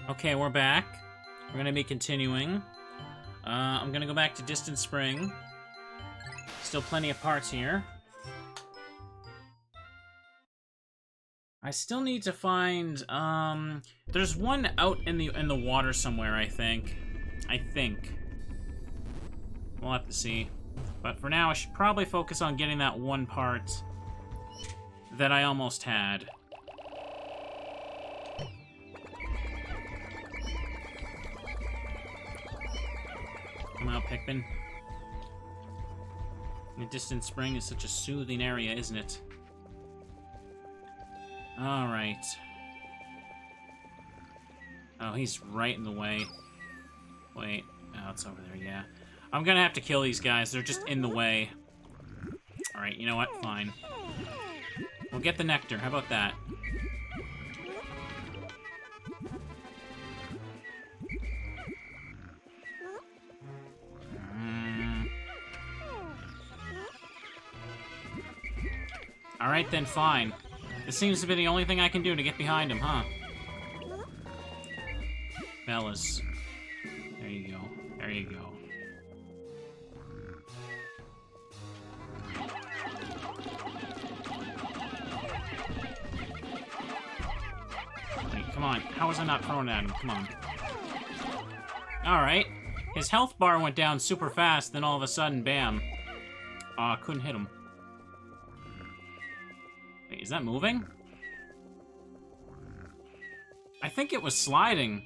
Okay, we're back. We're gonna be continuing. I'm gonna go back to Distant Spring. Still plenty of parts here. I still need to find, there's one out in the water somewhere, I think. We'll have to see. But for now, I should probably focus on getting that one part that I almost had. Come out, Pikmin. The Distant Spring is such a soothing area, isn't it? Alright. Oh, he's right in the way. Wait. Oh, it's over there, yeah. I'm gonna have to kill these guys. They're just in the way. Alright, you know what? Fine. We'll get the nectar. How about that? Alright then, fine. This seems to be the only thing I can do to get behind him, huh? Fellas. There you go. There you go. Wait, come on. How was I not thrown at him? Come on. Alright. His health bar went down super fast, then all of a sudden, bam. Couldn't hit him. Wait, is that moving? I think it was sliding.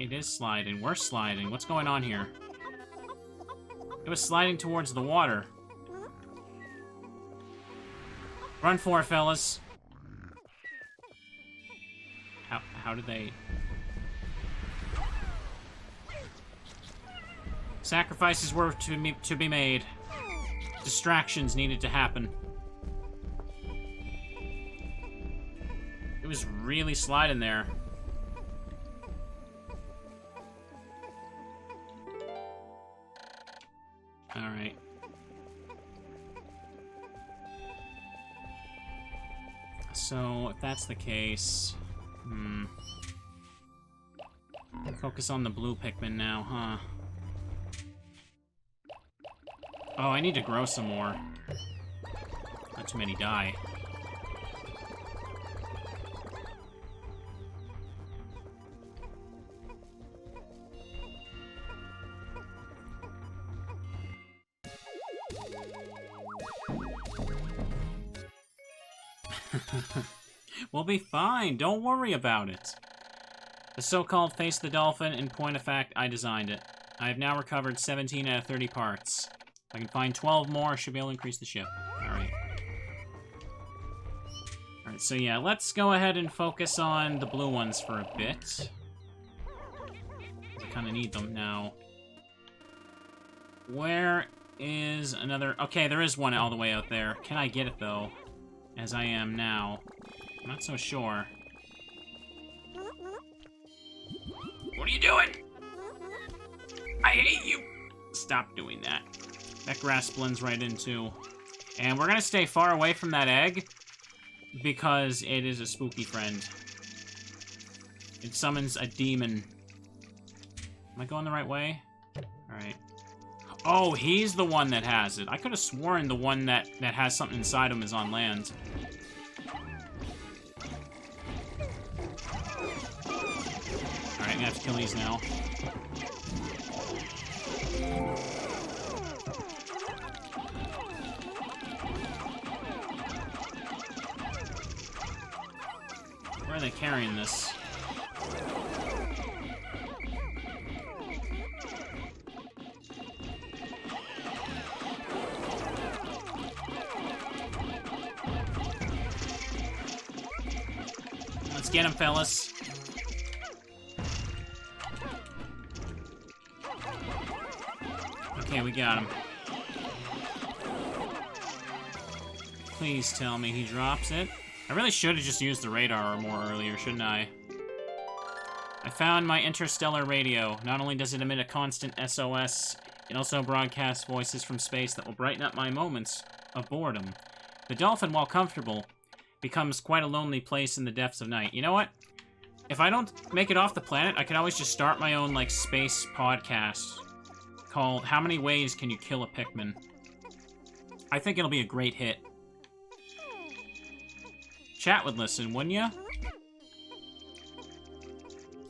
It is sliding. We're sliding. What's going on here? It was sliding towards the water. Run for it, fellas. How did they... Sacrifices were to be made. Distractions needed to happen. It was really sliding there. Alright. So, if that's the case... Focus on the blue Pikmin now, huh? Oh, I need to grow some more. Not too many die. We'll be fine. Don't worry about it. The so-called Face the Dolphin, in point of fact, I designed it. I have now recovered 17 out of 30 parts. If I can find 12 more, I should be able to increase the ship. Alright. Alright, so yeah, let's go ahead and focus on the blue ones for a bit. I kind of need them now. Where is another... Okay, there is one all the way out there. Can I get it, though? As I am now. I'm not so sure. What are you doing? I hate you! Stop doing that. That grass blends right into. And we're gonna stay far away from that egg because it is a spooky friend. It summons a demon. Am I going the right way? Alright. Oh, he's the one that has it. I could have sworn the one that has something inside him is on land. Alright, I'm gonna have to kill these now. Where are they carrying this? Let's get him, fellas. Okay, we got him. Please tell me he drops it. I really should have just used the radar more earlier, shouldn't I? I found my interstellar radio. Not only does it emit a constant SOS, it also broadcasts voices from space that will brighten up my moments of boredom. The dolphin, while comfortable, becomes quite a lonely place in the depths of night. You know what? if I don't make it off the planet, I can always just start my own, like, space podcast called How Many Ways Can You Kill a Pikmin? I think it'll be a great hit. Chat would listen, wouldn't ya?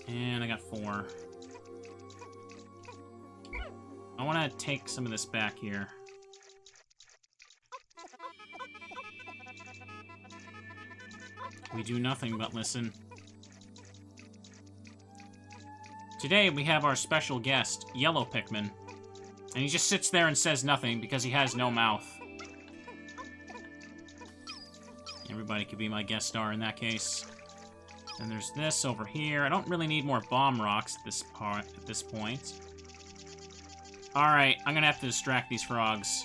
And I got 4. I want to take some of this back here. We do nothing but listen. Today we have our special guest, Yellow Pikmin. And he just sits there and says nothing because he has no mouth. Everybody could be my guest star in that case. And there's this over here. I don't really need more bomb rocks at this point. Alright, I'm gonna have to distract these frogs.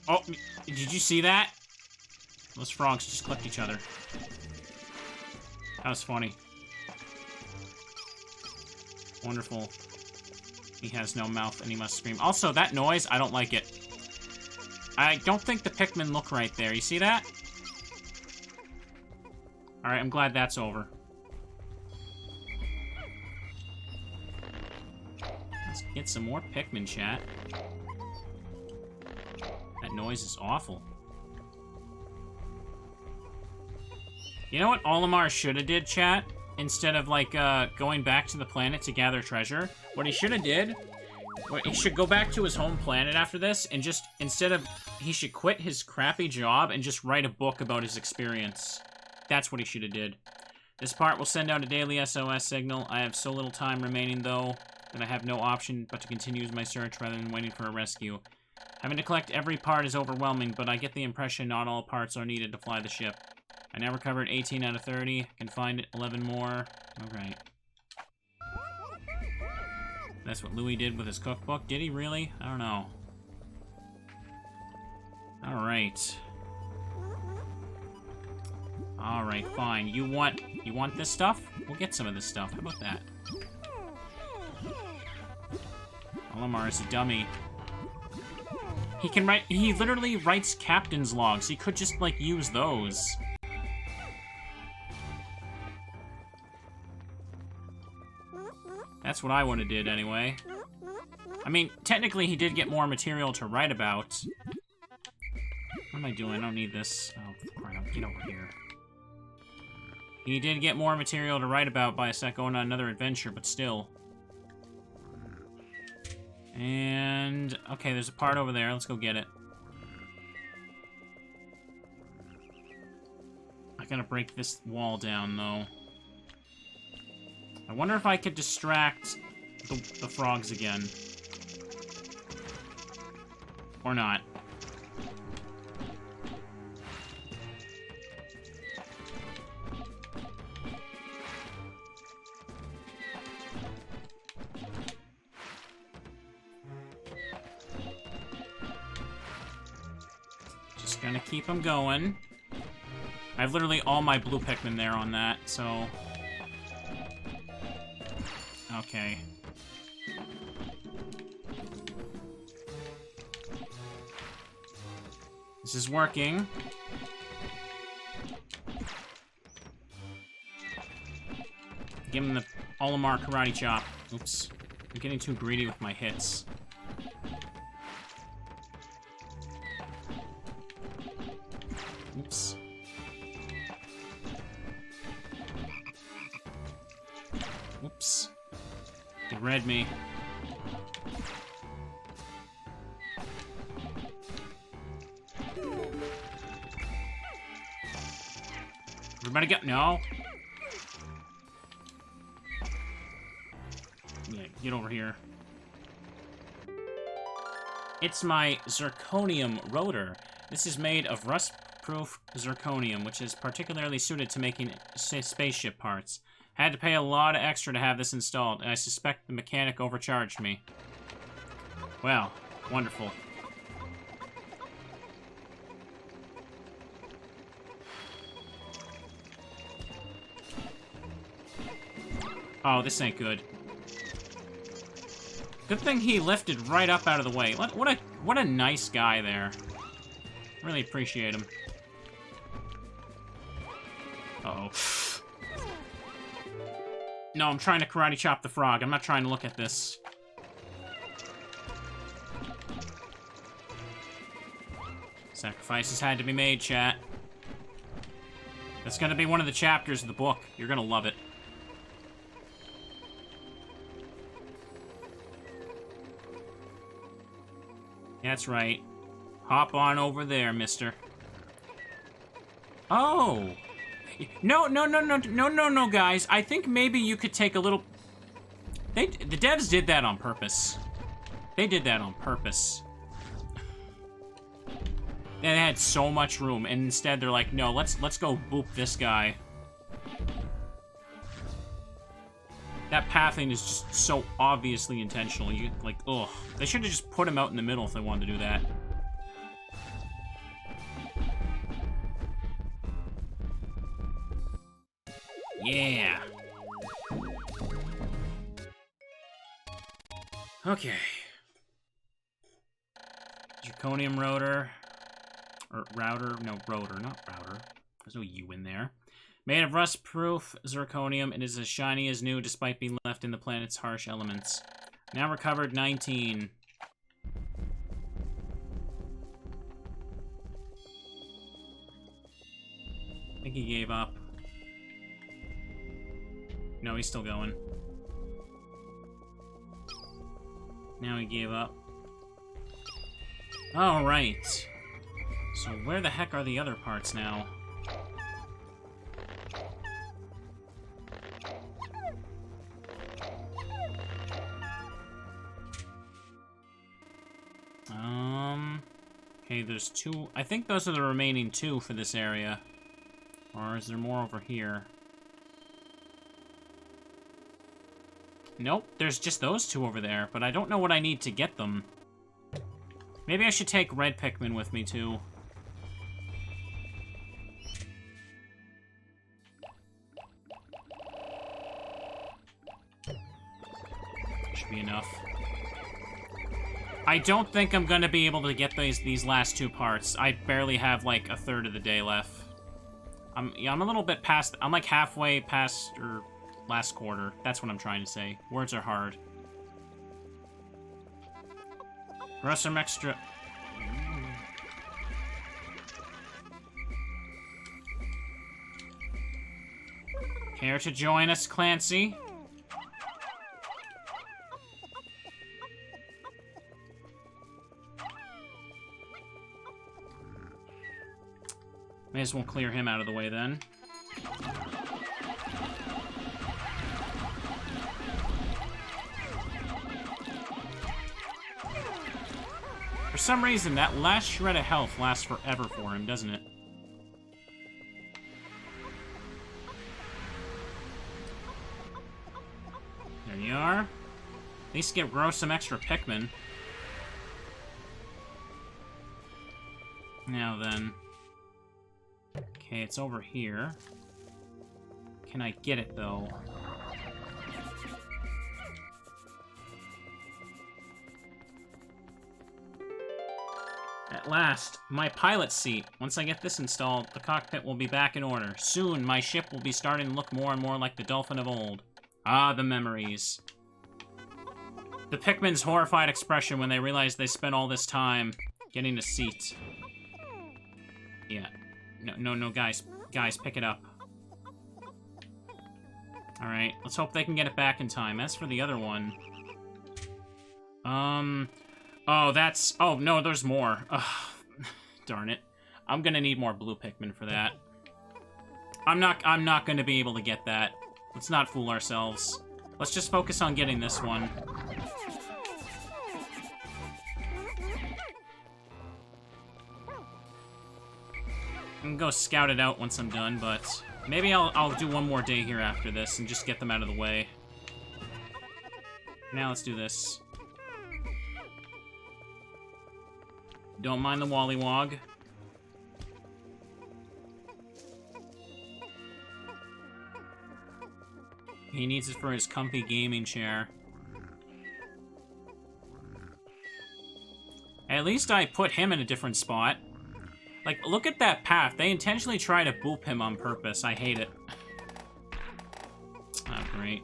Oh, did you see that? Those frogs just clipped each other. That was funny. Wonderful. He has no mouth and he must scream. Also, that noise, I don't like it. I don't think the Pikmin look right there. You see that? Alright, I'm glad that's over. Let's get some more Pikmin, chat. That noise is awful. You know what Olimar should have did, chat? Instead of, like, going back to the planet to gather treasure, what he should have did, he should go back to his home planet after this, and just, he should quit his crappy job and just write a book about his experience. That's what he should have did. This part will send out a daily SOS signal. I have so little time remaining, though, that I have no option but to continue my search rather than waiting for a rescue. Having to collect every part is overwhelming, but I get the impression not all parts are needed to fly the ship. I now recovered 18 out of 30. I can find 11 more. Alright. That's what Louis did with his cookbook. Did he really? I don't know. Alright. Alright, fine. You want this stuff? We'll get some of this stuff. How about that? Olimar is a dummy. He literally writes captain's logs. He could just, like, use those. That's what I would have did, anyway. I mean, technically he did get more material to write about. What am I doing? I don't need this. Oh, crap. Get over here. He did get more material to write about by going on another adventure, but still. And... okay, there's a part over there. Let's go get it. I gotta break this wall down, though. I wonder if I could distract the frogs again. Or not. Just gonna keep them going. I have literally all my blue Pikmin there on that, so... okay. This is working. Give him the Olimar karate chop. Oops. I'm getting too greedy with my hits. Oops. Oops. He read me. Everybody get... no. Yeah, get over here. It's my zirconium rotor. This is made of rust-proof zirconium, which is particularly suited to making spaceship parts. I had to pay a lot of extra to have this installed, and I suspect the mechanic overcharged me. Well, wonderful. Oh, this ain't good. Good thing he lifted right up out of the way. What a nice guy there. Really appreciate him. Uh-oh. No, I'm trying to karate chop the frog. I'm not trying to look at this. Sacrifices had to be made, chat. That's gonna be one of the chapters of the book. You're gonna love it. That's right. Hop on over there, mister. Oh! No, guys. I think maybe you could take a little... The devs did that on purpose. They did that on purpose. They had so much room, and instead they're like, no, let's go boop this guy. That pathing is just so obviously intentional. You, like, ugh. They should have just put him out in the middle if they wanted to do that. Yeah. Okay. Zirconium rotor. Or router. No, rotor, not router. There's no U in there. Made of rust-proof zirconium, it is as shiny as new despite being left in the planet's harsh elements. Now recovered 19. I think he gave up. No, he's still going. Now he gave up. Alright. So where the heck are the other parts now? Okay, there's two. I think those are the remaining two for this area. Or is there more over here? Nope, there's just those two over there, but I don't know what I need to get them. Maybe I should take red Pikmin with me, too. Should be enough. I don't think I'm gonna be able to get these last two parts. I barely have, like, a third of the day left. I'm a little bit past... I'm, like, halfway past... or last quarter. That's what I'm trying to say. Words are hard. Grow some extra... Care to join us, Clancy? May as well clear him out of the way, then. For some reason, that last shred of health lasts forever for him, doesn't it? There you are. At least grow some extra Pikmin. Now then. Okay, it's over here. Can I get it, though? At last, my pilot seat. Once I get this installed, the cockpit will be back in order. Soon, my ship will be starting to look more and more like the Dolphin of old. Ah, the memories. The Pikmin's horrified expression when they realize they spent all this time getting a seat. Yeah. No, guys, pick it up. Alright, let's hope they can get it back in time. As for the other one... Oh, that's... Oh, no, there's more. Ugh, darn it. I'm gonna need more blue Pikmin for that. I'm not gonna be able to get that. Let's not fool ourselves. Let's just focus on getting this one. I can go scout it out once I'm done, but maybe I'll do one more day here after this and just get them out of the way. Now let's do this. Don't mind the Wollywog. He needs it for his comfy gaming chair. At least I put him in a different spot. Like, look at that path. They intentionally try to boop him on purpose. I hate it. Oh, great.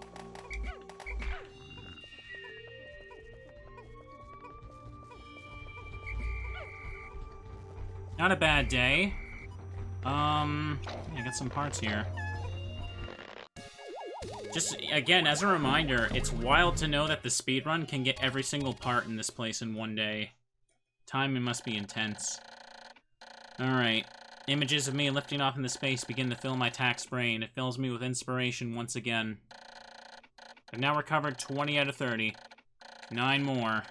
Not a bad day. I got some parts here. Just, again, as a reminder, it's wild to know that the speedrun can get every single part in this place in one day. Timing must be intense. Alright. Images of me lifting off into space begin to fill my taxed brain. It fills me with inspiration once again. I've now recovered 20 out of 30. 9 more.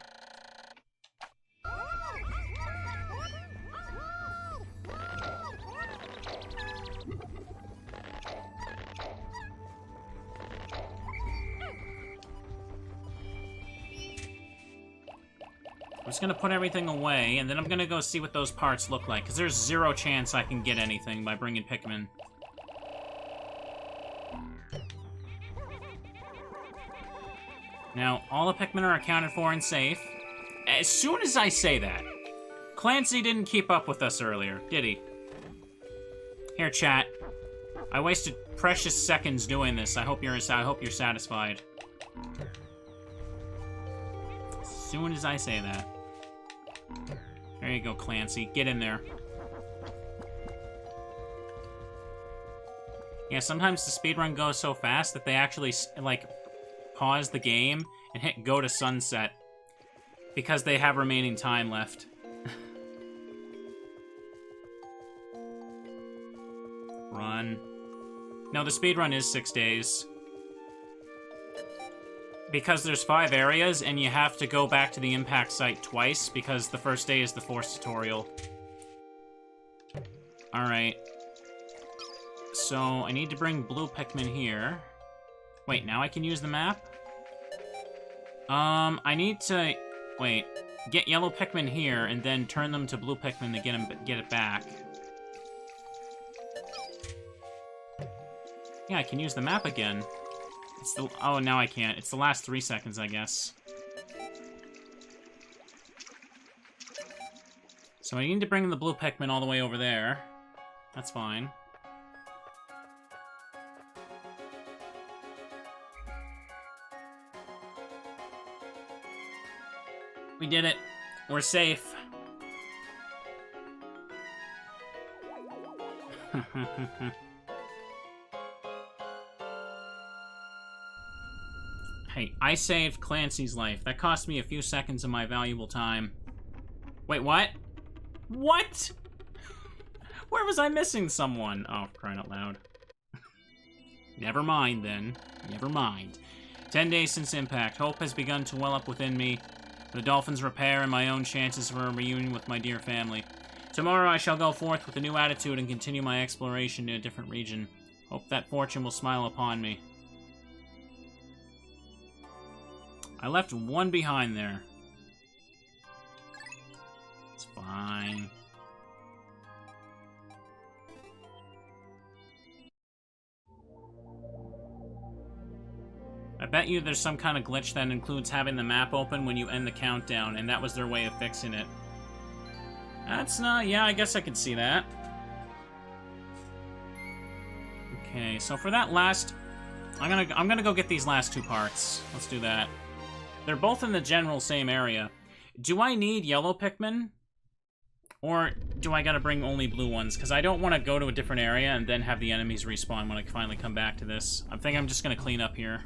I'm just gonna put everything away, and then I'm gonna go see what those parts look like, because there's 0 chance I can get anything by bringing Pikmin. Now, all the Pikmin are accounted for and safe. As soon as I say that, Clancy didn't keep up with us earlier, did he? Here, chat. I wasted precious seconds doing this. I hope you're satisfied. As soon as I say that. There you go, Clancy. Get in there. Yeah, sometimes the speedrun goes so fast that they actually, like, pause the game and hit go to sunset because they have remaining time left. Run. No, the speedrun is 6 days. Because there's 5 areas, and you have to go back to the impact site twice, because the first day is the Force tutorial. Alright. So, I need to bring blue Pikmin here. Wait, now I can use the map? I need to... Wait. Get yellow Pikmin here, and then turn them to blue Pikmin to get it back. Yeah, I can use the map again. It's the... Oh, now I can't. It's the last 3 seconds, I guess. So I need to bring the blue Pikmin all the way over there. That's fine. We did it. We're safe. Hey, I saved Clancy's life. That cost me a few seconds of my valuable time. Wait, what? What? Where was I missing someone? Oh, crying out loud. Never mind, then. Never mind. 10 days since impact. Hope has begun to well up within me. The dolphins repair and my own chances for a reunion with my dear family. Tomorrow I shall go forth with a new attitude and continue my exploration in a different region. Hope that fortune will smile upon me. I left one behind there. It's fine. I bet you there's some kind of glitch that includes having the map open when you end the countdown, and that was their way of fixing it. That's not... Yeah, I guess I could see that. Okay, so for that last... I'm gonna go get these last 2 parts. Let's do that. They're both in the general same area. Do I need yellow Pikmin? Or do I gotta bring only blue ones? Because I don't want to go to a different area and then have the enemies respawn when I finally come back to this. I think I'm just gonna clean up here.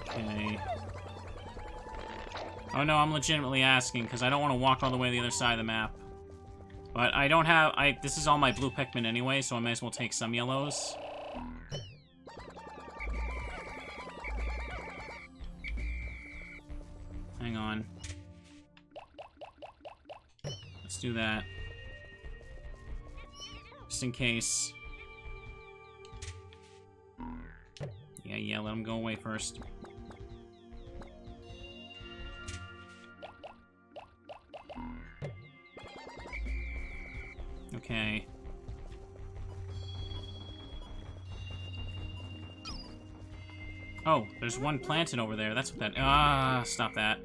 Okay. Oh no, I'm legitimately asking, because I don't want to walk all the way to the other side of the map. But I don't have... This is all my blue Pikmin anyway, so I might as well take some yellows. Hang on. Let's do that. Just in case. Yeah, let him go away first. Okay. Oh, there's one planted over there. That's what that... Ah, stop that.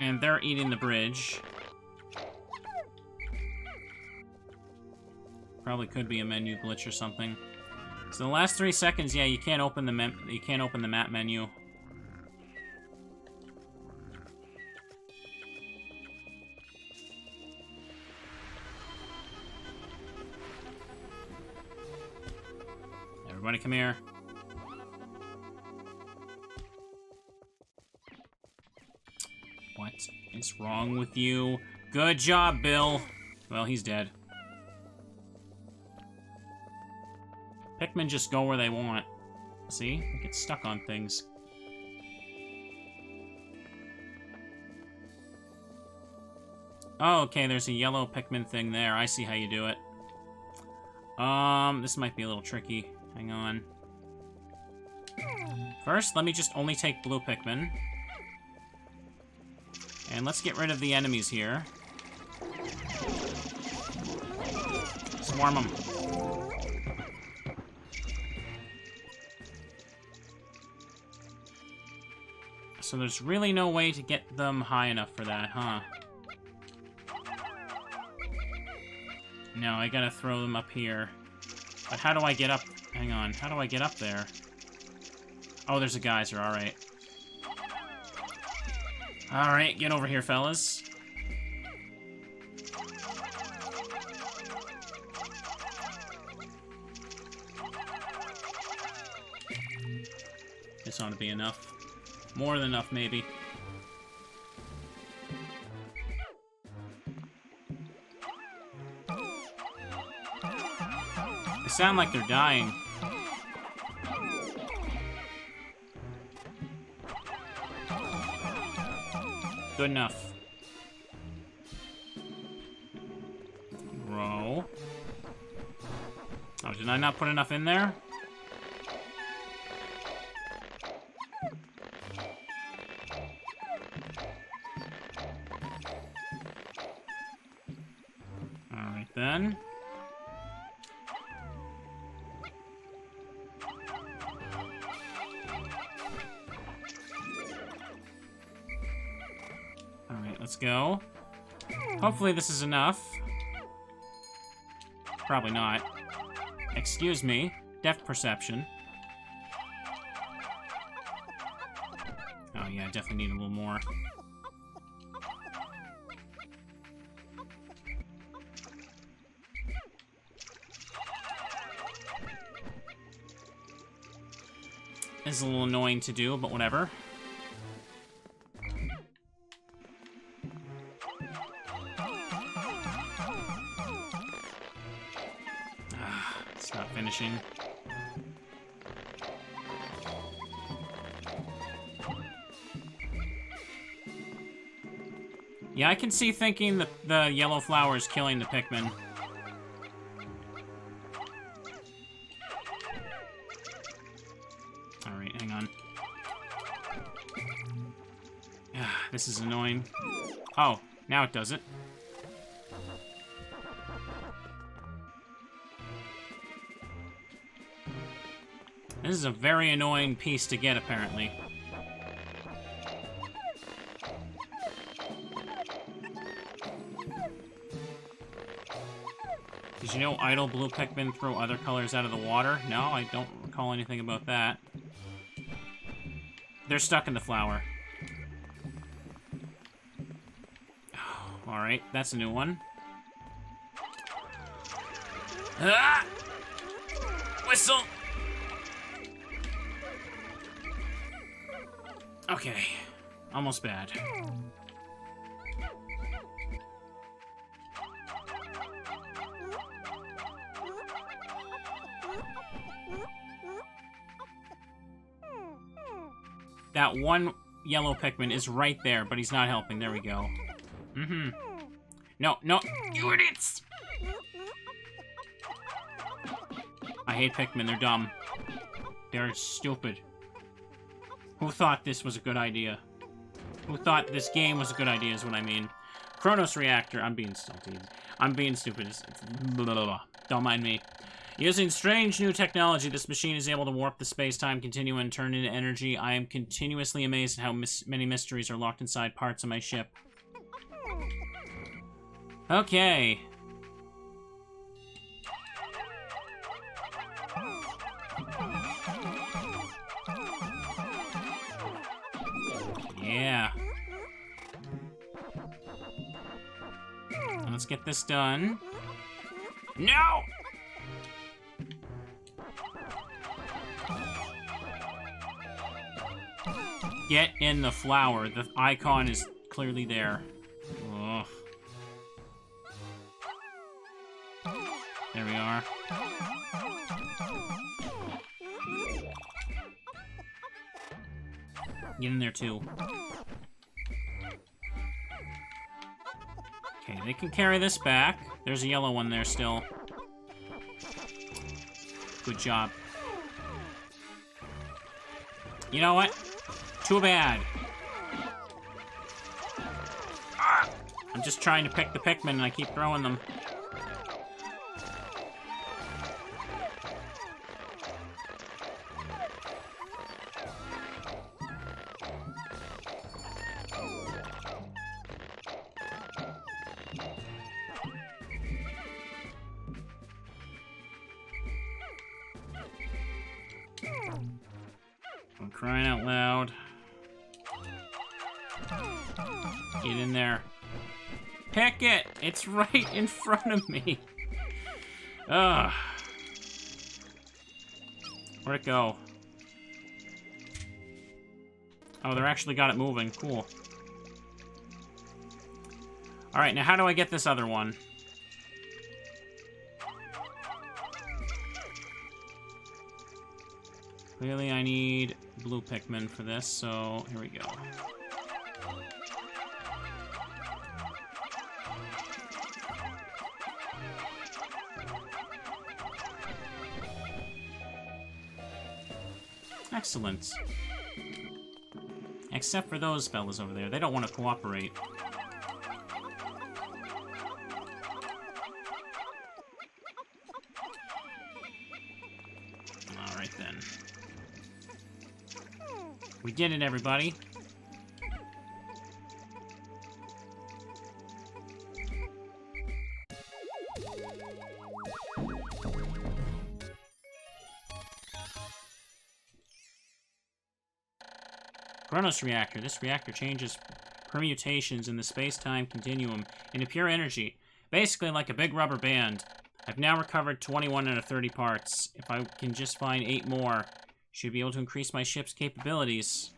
And they're eating the bridge. Probably could be a menu glitch or something. So the last 3 seconds, yeah, you can't open the map menu. Everybody come here. What is wrong with you? Good job, Bill. Well, he's dead. Pikmin just go where they want. See? They get stuck on things. Oh, okay, there's a yellow Pikmin thing there. I see how you do it. This might be a little tricky. Hang on. First, let me just only take blue Pikmin. And let's get rid of the enemies here. Swarm them. So there's really no way to get them high enough for that, huh? No, I gotta throw them up here. But how do I get up? Hang on, how do I get up there? Oh, there's a geyser, alright. Alright, get over here, fellas. This ought to be enough. More than enough, maybe. They sound like they're dying. Good enough. Grow. Oh, did I not put enough in there? Alright then. Alright, let's go. Hopefully this is enough. Probably not. Excuse me. Depth perception. Oh yeah, I definitely need a little more. It's a little annoying to do, but whatever. It's not finishing. Yeah, I can see thinking the yellow flower is killing the Pikmin. Alright, hang on. This is annoying. Oh, now it does it. This is a very annoying piece to get, apparently. Did you know idle blue Pikmin throw other colors out of the water? No, I don't recall anything about that. They're stuck in the flower. Oh, alright, that's a new one. Ah! Whistle! Okay, almost bad. That one yellow Pikmin is right there, but he's not helping. There we go. Mm-hmm. No, no, you idiots! I hate Pikmin, they're dumb. They're stupid. Who thought this was a good idea? Who thought this game was a good idea is what I mean. Chronos Reactor, I'm being salty. I'm being stupid. Blah, blah, blah. Don't mind me. Using strange new technology, this machine is able to warp the space-time continuum and turn into energy. I am continuously amazed at how many mysteries are locked inside parts of my ship. Okay. Yeah. Let's get this done. No! Get in the flower. The icon is clearly there. Ugh. There we are. Get in there, too. Okay, they can carry this back. There's a yellow one there still. Good job. You know what? Too bad. I'm just trying to pick the Pikmin and I keep throwing them. I'm crying out loud. Get in there. Pick it! It's right in front of me. Ugh. Where'd it go? Oh, they actually got it moving. Cool. Alright, now how do I get this other one? Clearly I need blue Pikmin for this, so here we go. Excellent. Except for those fellas over there. They don't want to cooperate. Alright then. We did it, everybody. Chronos reactor. This reactor changes permutations in the space-time continuum into pure energy. Basically like a big rubber band. I've now recovered 21 out of 30 parts. If I can just find 8 more, should be able to increase my ship's capabilities.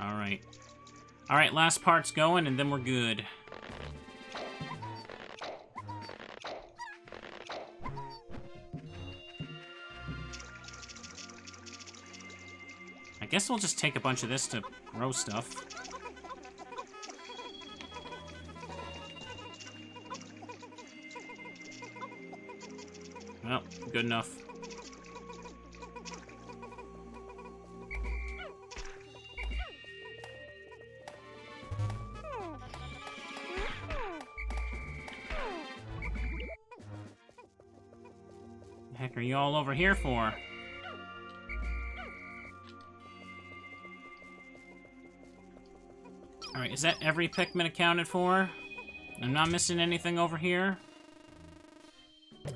Alright. Alright, last part's going, and then we're good. I guess we'll just take a bunch of this to grow stuff. Well, good enough. The heck are you all over here for? Alright, is that every Pikmin accounted for? I'm not missing anything over here?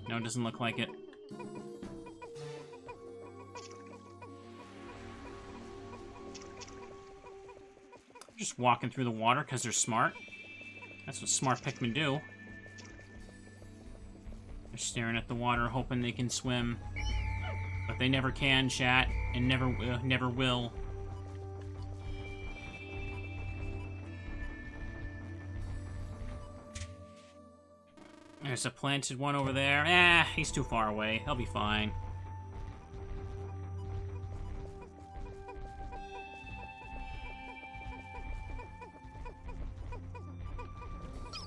No, it doesn't look like it. Just walking through the water because they're smart. That's what smart Pikmin do. They're staring at the water, hoping they can swim. But they never can, chat, and never will. There's a planted one over there. Eh, he's too far away. He'll be fine.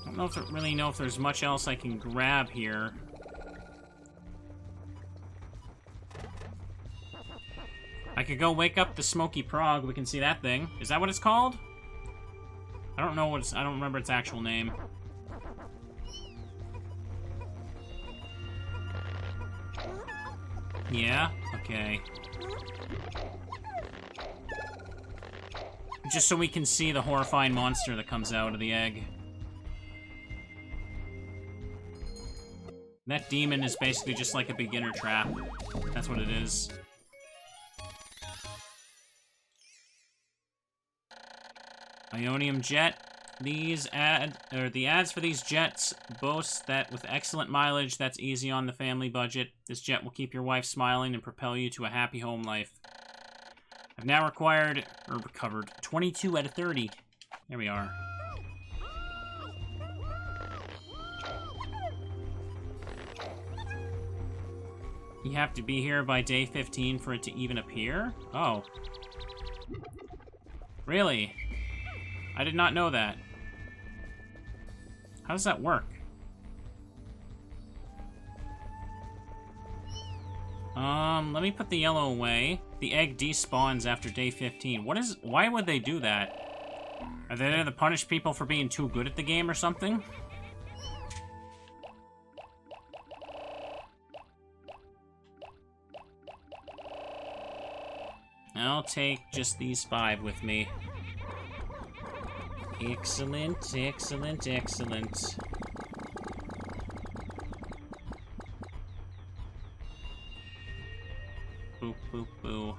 I don't really know if there's much else I can grab here. I could go wake up the Smoky Prog. We can see that thing. Is that what it's called? I don't know I don't remember its actual name. Yeah? Okay. Just so we can see the horrifying monster that comes out of the egg. That demon is basically just like a beginner trap. That's what it is. Ionium jet. The ads for these jets boast that with excellent mileage that's easy on the family budget. This jet will keep your wife smiling and propel you to a happy home life. I've now recovered 22 out of 30. There we are. You have to be here by day 15 for it to even appear? Oh. Really? I did not know that. How does that work? Let me put the yellow away. The egg despawns after day 15. Why would they do that? Are they there to punish people for being too good at the game or something? I'll take just these 5 with me. Excellent, excellent, excellent. Boop, boop, boo.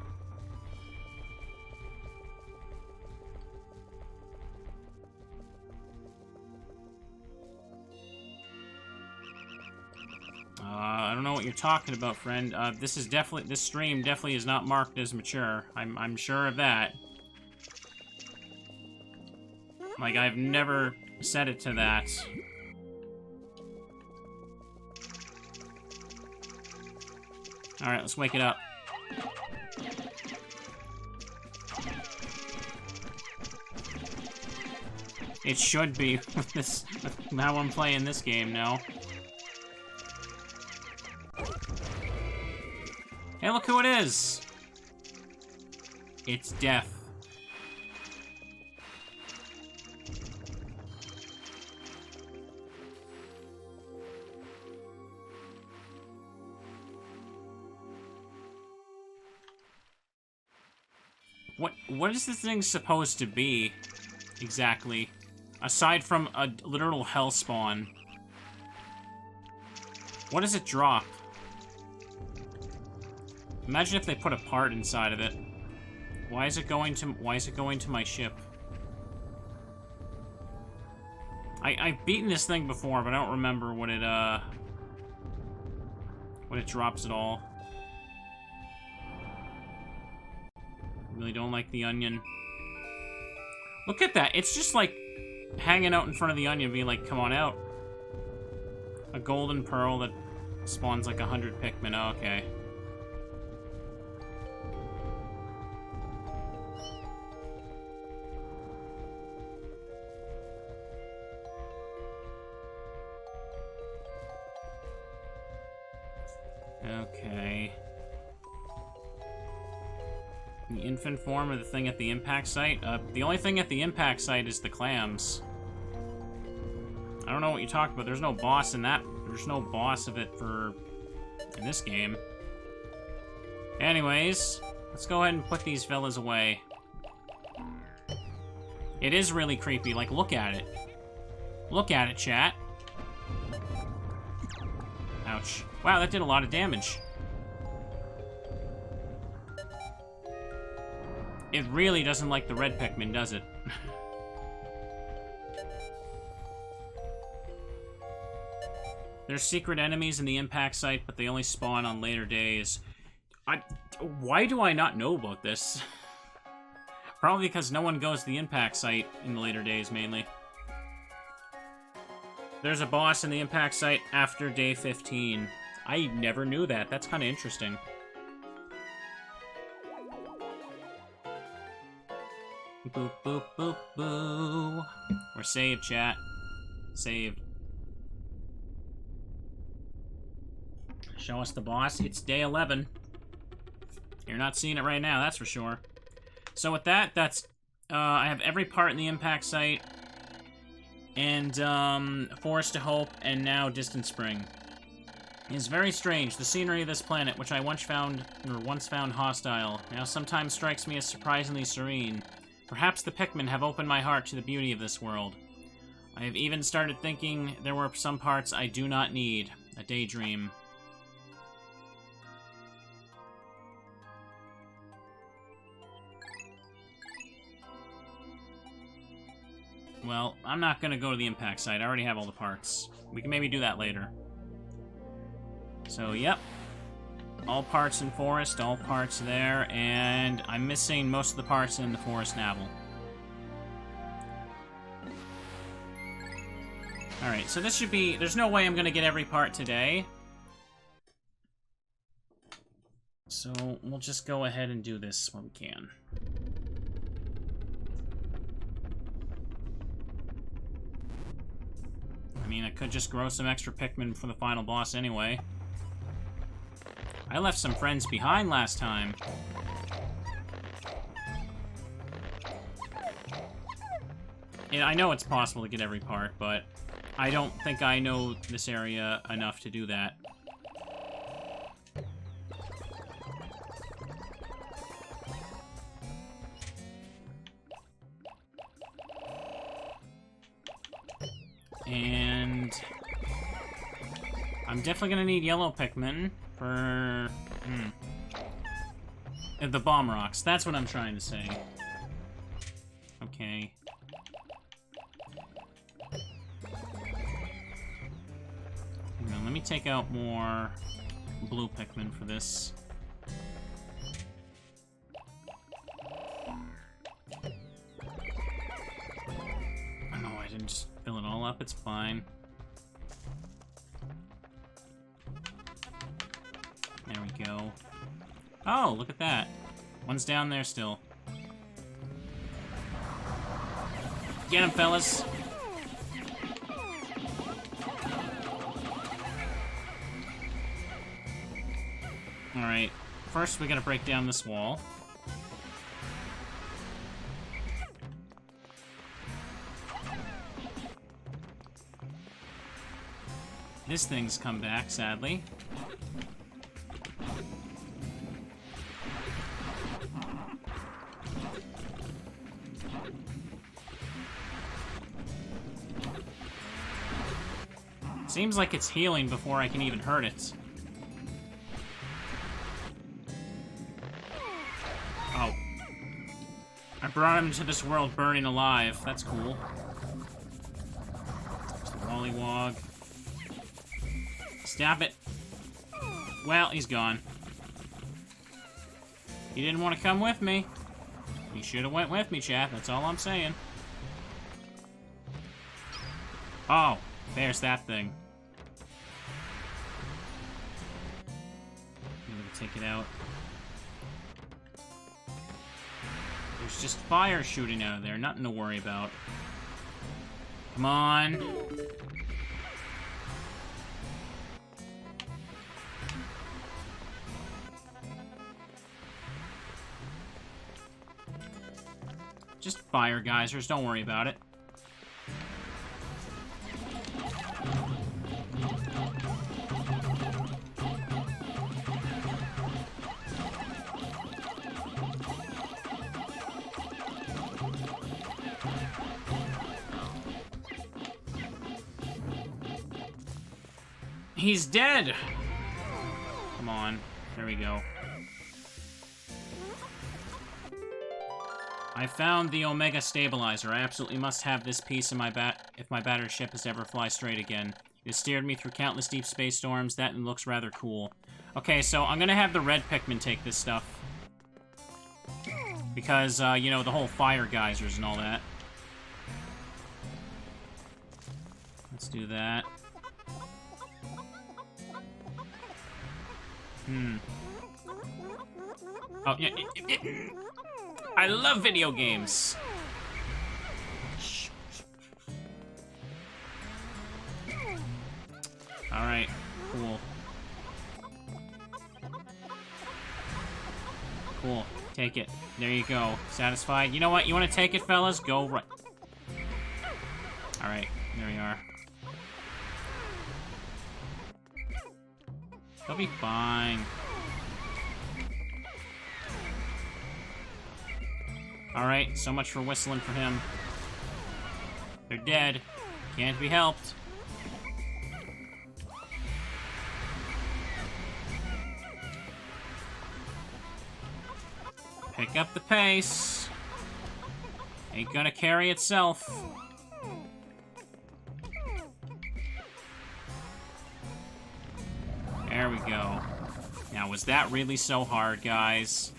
I don't know what you're talking about, friend. This stream definitely is not marked as mature. I'm sure of that. Like, I've never set it to that. Alright, let's wake it up. It should be with this, with how I'm playing this game now. Hey, look who it is! It's Death. What is this thing supposed to be, exactly? Aside from a literal hell spawn. What does it drop? Imagine if they put a part inside of it. Why is it going to my ship? I've beaten this thing before, but I don't remember what it drops at all. Really don't like the onion. Look at that. It's just like hanging out in front of the onion being like, come on out. A golden pearl that spawns like 100 Pikmin. Oh, okay. Okay. The infant form of the thing at the impact site? The only thing at the impact site is the clams. I don't know what you talked about. There's no boss in that. There's no boss of it in this game. Anyways, let's go ahead and put these fellas away. It is really creepy. Like, look at it. Look at it, chat. Ouch. Wow, that did a lot of damage. It really doesn't like the red Pikmin, does it? There's secret enemies in the impact site, but they only spawn on later days. Why do I not know about this? Probably because no one goes to the impact site in the later days, mainly. There's a boss in the impact site after day 15. I never knew that. That's kind of interesting. Boop, boop, boop, boo. We're saved, chat. Saved. Show us the boss. It's day 11. You're not seeing it right now, that's for sure. So with that, that's... I have every part in the impact site. And, Forest of Hope, and now Distant Spring. It's very strange. The scenery of this planet, which I once found hostile, now sometimes strikes me as surprisingly serene. Perhaps the Pikmin have opened my heart to the beauty of this world. I have even started thinking there were some parts I do not need. A daydream. Well, I'm not gonna go to the impact site. I already have all the parts. We can maybe do that later. So, yep. All parts in Forest, all parts there, and I'm missing most of the parts in the Forest Nabble. Alright, so this should be... There's no way I'm gonna get every part today. So, we'll just go ahead and do this when we can. I mean, I could just grow some extra Pikmin for the final boss anyway. I left some friends behind last time. Yeah, I know it's possible to get every part, but I don't think I know this area enough to do that. And I'm definitely gonna need yellow Pikmin for the bomb rocks. That's what I'm trying to say. Okay. Now, let me take out more blue Pikmin for this. Oh, I didn't just fill it all up. It's fine. There we go. Oh, look at that. One's down there still. Get him, fellas. Alright. First, we gotta break down this wall. This thing's come back, sadly. Seems like it's healing before I can even hurt it. Oh. I brought him into this world burning alive. That's cool. There's the Wollywog. Stop it. Well, he's gone. He didn't want to come with me. He should have went with me, chat. That's all I'm saying. Oh, there's that thing. I'm gonna take it out. There's just fire shooting out of there. Nothing to worry about. Come on. Just fire geysers, don't worry about it. He's dead! Come on, there we go. I found the Omega Stabilizer. I absolutely must have this piece in my if my battered ship is ever fly straight again. It steered me through countless deep space storms. That looks rather cool. Okay, so I'm gonna have the red Pikmin take this stuff. Because, you know, the whole fire geysers and all that. Let's do that. Oh, yeah. I love video games. Alright, cool. Cool, take it. There you go. Satisfied? You know what? You want to take it, fellas? Go right. Alright, There we are. He'll be fine. Alright, so much for whistling for him. They're dead. Can't be helped. Pick up the pace. Ain't gonna carry itself. There we go. Now, was that really so hard, guys?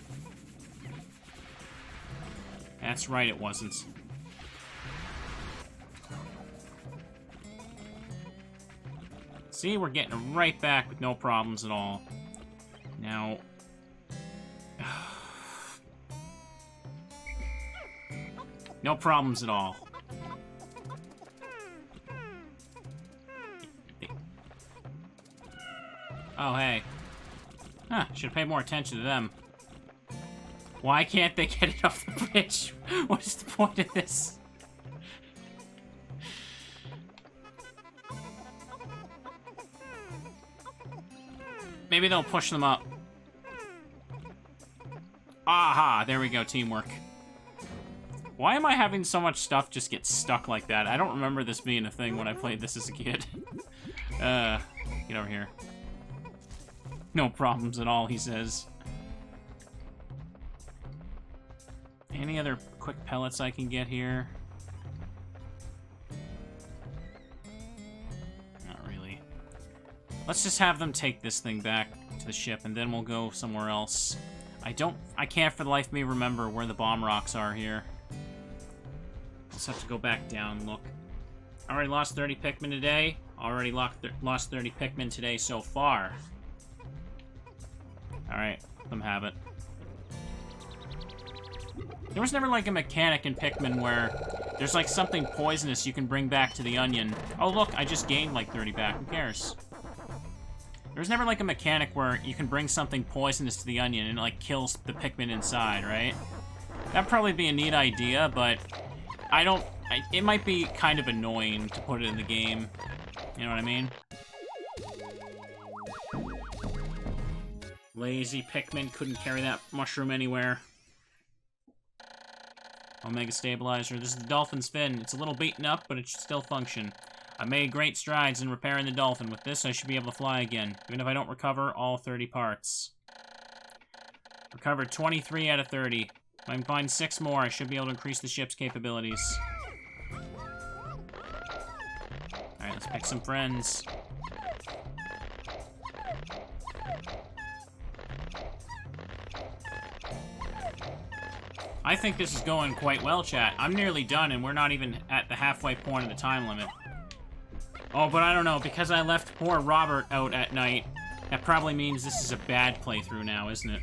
That's right, it wasn't. See, we're getting it right back with no problems at all. Now... no problems at all. Oh, hey. Huh, should've paid more attention to them. Why can't they get it off the bridge? What is the point of this? Maybe they'll push them up. Aha, there we go, teamwork. Why am I having so much stuff just get stuck like that? I don't remember this being a thing when I played this as a kid. Get over here. No problems at all, he says. Any other quick pellets I can get here? Not really. Let's just have them take this thing back to the ship, and then we'll go somewhere else. I can't for the life of me remember where the bomb rocks are here. Just have to go back down and look. Already lost 30 Pikmin today. Already lost 30 Pikmin today so far. Alright, let them have it. There was never, like, a mechanic in Pikmin where there's, like, something poisonous you can bring back to the onion. Oh, look, I just gained, like, 30 back. Who cares? There's never, like, a mechanic where you can bring something poisonous to the onion and it, like, kills the Pikmin inside, right? That'd probably be a neat idea, but it might be kind of annoying to put it in the game. You know what I mean? Lazy Pikmin couldn't carry that mushroom anywhere. Omega Stabilizer. This is the Dolphin's fin. It's a little beaten up, but it should still function. I made great strides in repairing the Dolphin. With this, I should be able to fly again, even if I don't recover all 30 parts. Recovered 23 out of 30. If I can find 6 more, I should be able to increase the ship's capabilities. Alright, let's pick some friends. I think this is going quite well, chat. I'm nearly done, and we're not even at the halfway point of the time limit. Oh, but I don't know, because I left poor Robert out at night, that probably means this is a bad playthrough now, isn't it?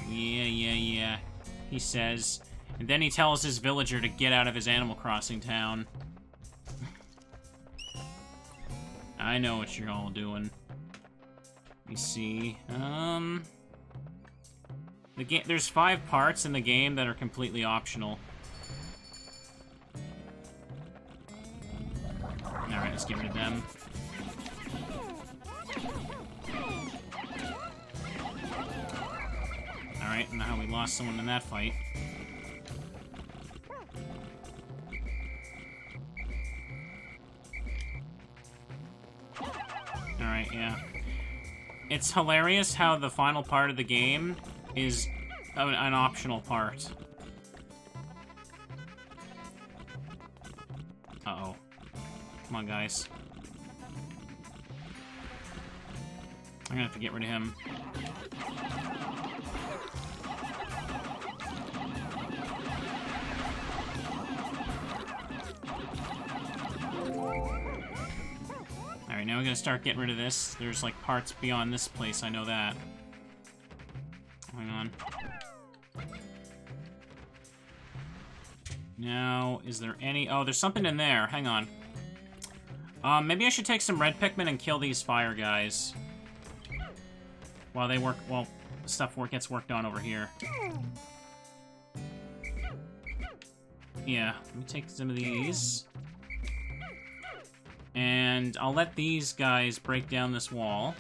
Yeah, he says. And then he tells his villager to get out of his Animal Crossing town. I know what you're all doing. Let me see. There's 5 parts in the game that are completely optional. Alright, let's get rid of them. Alright, now we lost someone in that fight. Alright, yeah. It's hilarious how the final part of the game is an optional part. Uh-oh. Come on, guys. I'm gonna have to get rid of him. Alright, now we're gonna start getting rid of this. There's, like, parts beyond this place, I know that. Hang on. Now, is there any... Oh, there's something in there. Hang on. Maybe I should take some red Pikmin and kill these fire guys. While they work... Well, stuff gets worked on over here. Yeah, let me take some of these. And I'll let these guys break down this wall.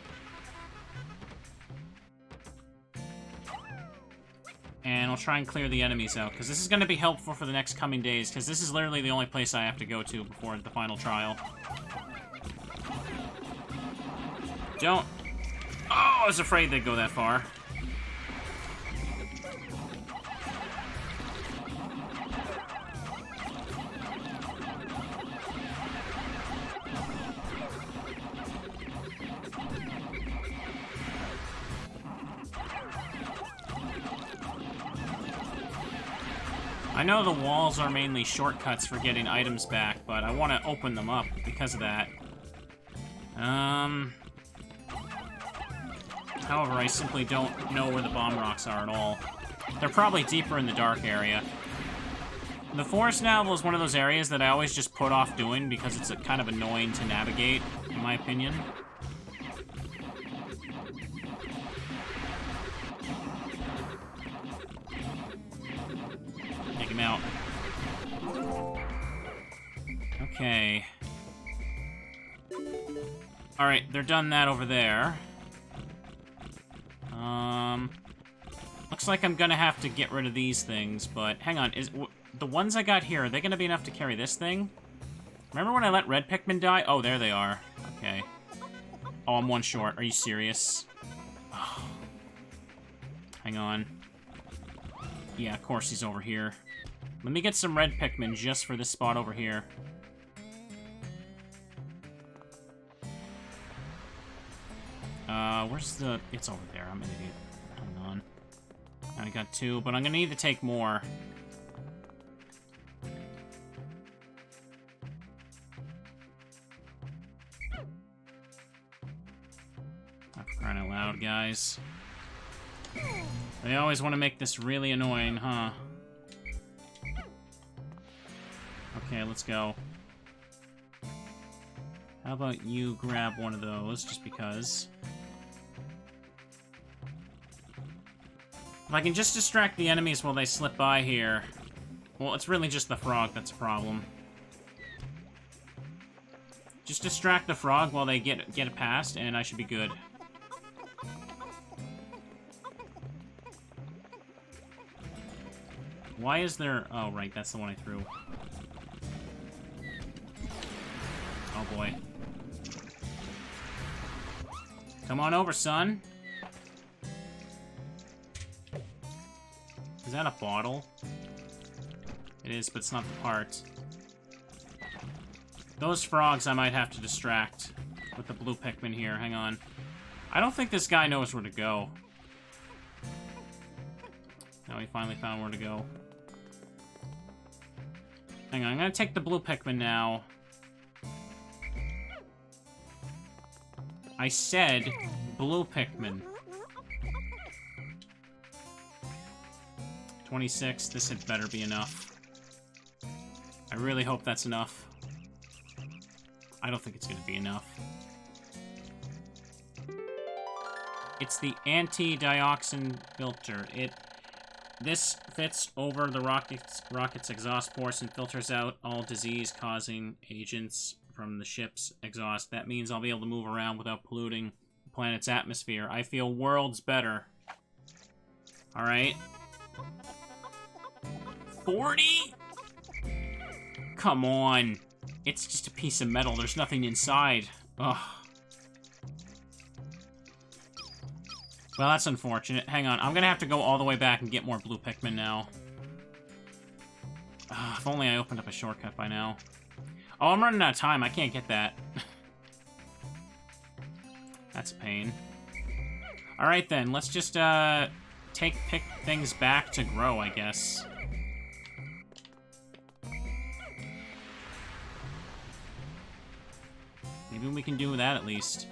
And I'll try and clear the enemies out, because this is going to be helpful for the next coming days, because this is literally the only place I have to go to before the final trial. Don't... Oh, I was afraid they'd go that far. I know the walls are mainly shortcuts for getting items back, but I want to open them up because of that. However, I simply don't know where the bomb rocks are at all. They're probably deeper in the dark area. The forest navel is one of those areas that I always just put off doing because it's kind of annoying to navigate, in my opinion. Take him out. Okay. Alright, they're done that over there. Looks like I'm gonna have to get rid of these things, but hang on, the ones I got here, are they gonna be enough to carry this thing? Remember when I let red Pikmin die? Oh, there they are. Okay. Oh, I'm one short. Are you serious? Oh. Hang on. Yeah, of course he's over here. Let me get some red Pikmin just for this spot over here. Where's the... It's over there. I'm an idiot. Hang on. I got two, but I'm gonna need to take more. I'm crying out loud, guys. They always want to make this really annoying, huh? Okay, let's go. How about you grab one of those, just because. If I can just distract the enemies while they slip by here... Well, it's really just the frog that's a problem. Just distract the frog while they get it past, and I should be good. Why is there... Oh, right, that's the one I threw. Oh, boy. Come on over, son. Is that a bottle? It is, but it's not the part. Those frogs I might have to distract with the blue Pikmin here. Hang on. I don't think this guy knows where to go. No, he finally found where to go. Hang on, I'm gonna take the blue Pikmin now. I said blue Pikmin. 26, this had better be enough. I really hope that's enough. I don't think it's gonna be enough. It's the anti-dioxin filter. This fits over the rocket's exhaust ports and filters out all disease-causing agents from the ship's exhaust. That means I'll be able to move around without polluting the planet's atmosphere. I feel worlds better. Alright. 40? Come on. It's just a piece of metal. There's nothing inside. Ugh. Well, that's unfortunate. Hang on. I'm gonna have to go all the way back and get more blue Pikmin now. If only I opened up a shortcut by now. Oh, I'm running out of time. I can't get that. That's a pain. Alright then. Let's just, pick things back to grow, I guess. Maybe we can do that at least.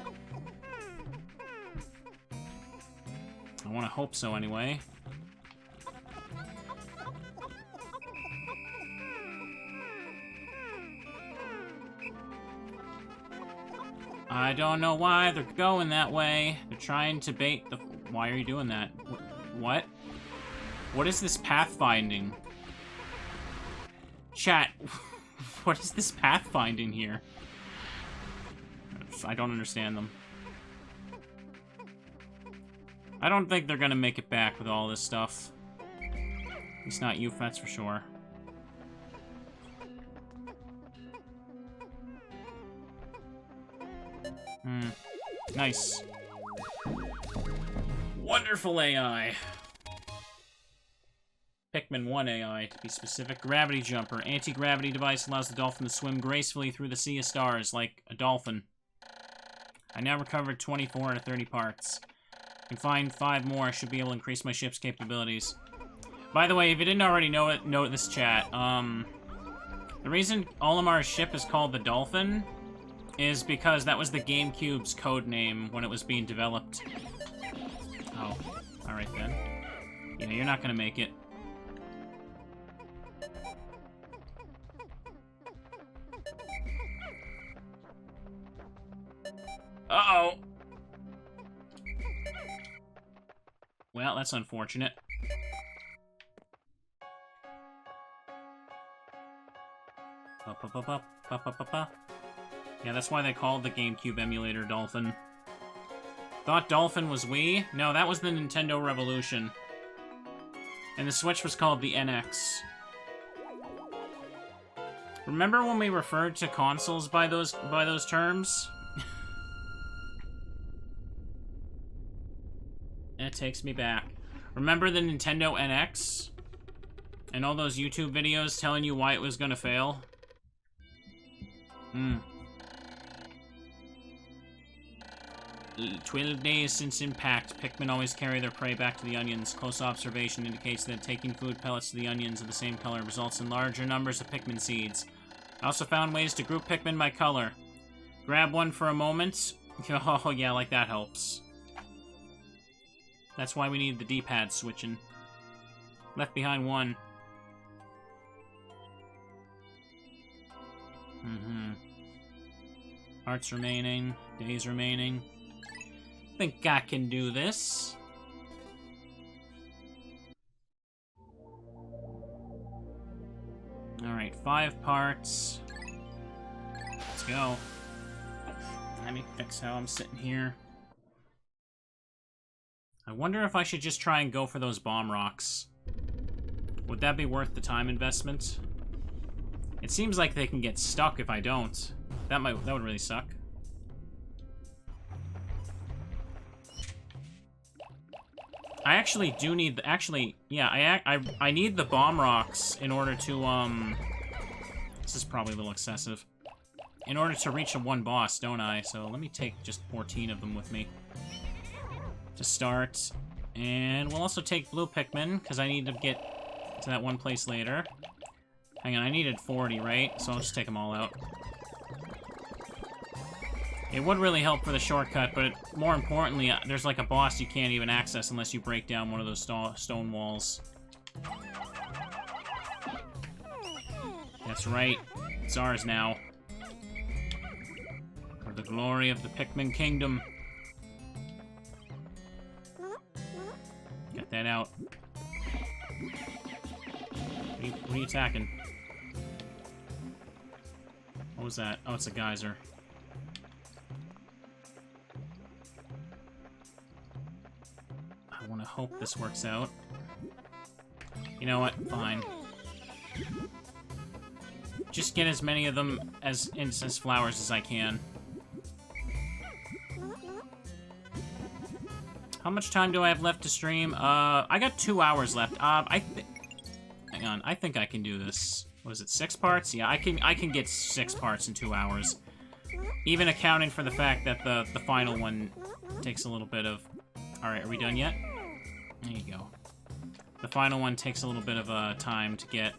I want to hope so anyway. I don't know why they're going that way. They're trying to bait the... Why are you doing that? What? What is this pathfinding? Chat, what is this pathfinding here? I don't understand them. I don't think they're gonna make it back with all this stuff. At least not you, that's for sure. Nice. Wonderful AI. Pikmin 1 AI, to be specific. Gravity jumper. Anti-gravity device allows the dolphin to swim gracefully through the sea of stars, like a dolphin. I now recovered 24 out of 30 parts. Can find 5 more. I should be able to increase my ship's capabilities. By the way, if you didn't already know this, chat, the reason Olimar's ship is called the Dolphin is because that was the GameCube's code name when it was being developed. Oh, alright then. Yeah, you're not gonna make it. Uh-oh! Well, that's unfortunate. Yeah, that's why they called the GameCube emulator Dolphin. Thought Dolphin was Wii? No, that was the Nintendo Revolution. And the Switch was called the NX. Remember when we referred to consoles by those terms? It takes me back. Remember the Nintendo NX? And all those YouTube videos telling you why it was gonna fail? 12 days since impact. Pikmin always carry their prey back to the onions. Close observation indicates that taking food pellets to the onions of the same color results in larger numbers of Pikmin seeds. I also found ways to group Pikmin by color. Grab one for a moment. Oh, yeah, like that helps. That's why we need the D-pad switching. Left behind one. Hearts remaining. Days remaining. Think I can do this. Alright, 5 parts. Let's go. Let me fix how I'm sitting here. I wonder if I should just try and go for those bomb rocks. Would that be worth the time investment? It seems like they can get stuck if I don't. That would really suck. I actually do need the, yeah, I need the bomb rocks in order to, this is probably a little excessive. In order to reach a one boss, don't I? So let me take just 14 of them with me to start. And we'll also take blue Pikmin, because I need to get to that one place later. Hang on, I needed 40, right? So I'll just take them all out. It would really help for the shortcut, but more importantly, there's like a boss you can't even access unless you break down one of those stone walls. That's right. It's ours now. For the glory of the Pikmin Kingdom. Get that out. What are you attacking? What was that? Oh, it's a geyser. I want to hope this works out. You know what? Fine. Just get as many of them as flowers as I can. How much time do I have left to stream? I got 2 hours left. Hang on, I think I can do this. What is it, 6 parts? Yeah, I can get 6 parts in 2 hours. Even accounting for the fact that the final one takes a little bit of... Alright, are we done yet? There you go. The final one takes a little bit of time to get.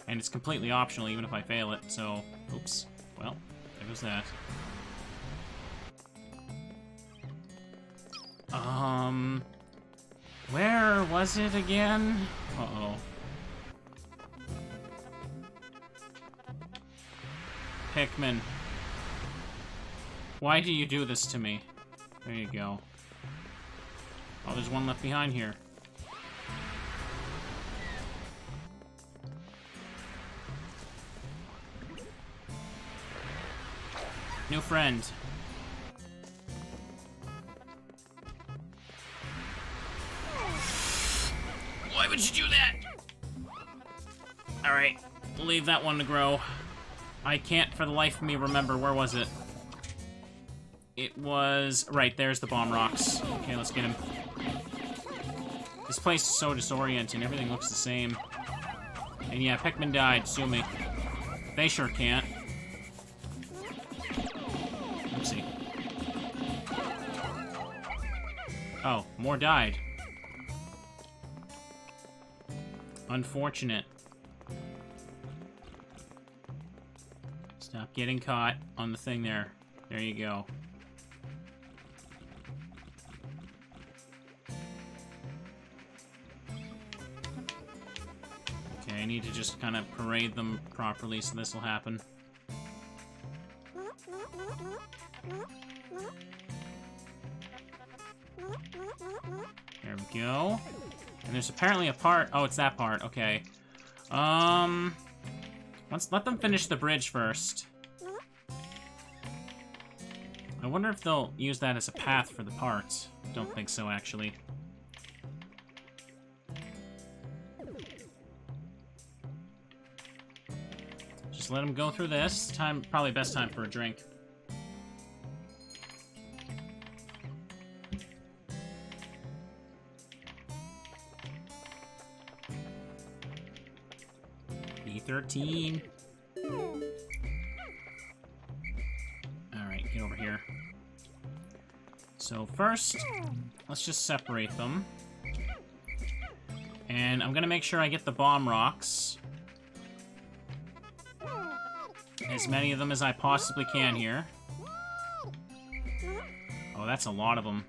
And it's completely optional even if I fail it, so... Oops. Well, there goes that. Where was it again? Uh-oh. Pikmin. Why do you do this to me? There you go. Oh, there's one left behind here. New friend. Why would you do that? Alright, we'll leave that one to grow. I can't for the life of me remember. Where was it? It was... Right, there's the bomb rocks. Okay, let's get him. This place is so disorienting. Everything looks the same. And yeah, Pikmin died. Sue me. They sure can't. Oopsie. Oh, more died. Unfortunate. Stop getting caught on the thing there. There you go. Okay, I need to just kind of parade them properly so this will happen. There we go. And there's apparently a part... Oh, it's that part. Okay. Let's let them finish the bridge first. I wonder if they'll use that as a path for the parts. Don't think so, actually. Just let them go through this. Time, probably best time for a drink. B13. Alright, get over here. So first, let's just separate them. And I'm gonna make sure I get the bomb rocks. As many of them as I possibly can here. Oh, that's a lot of them.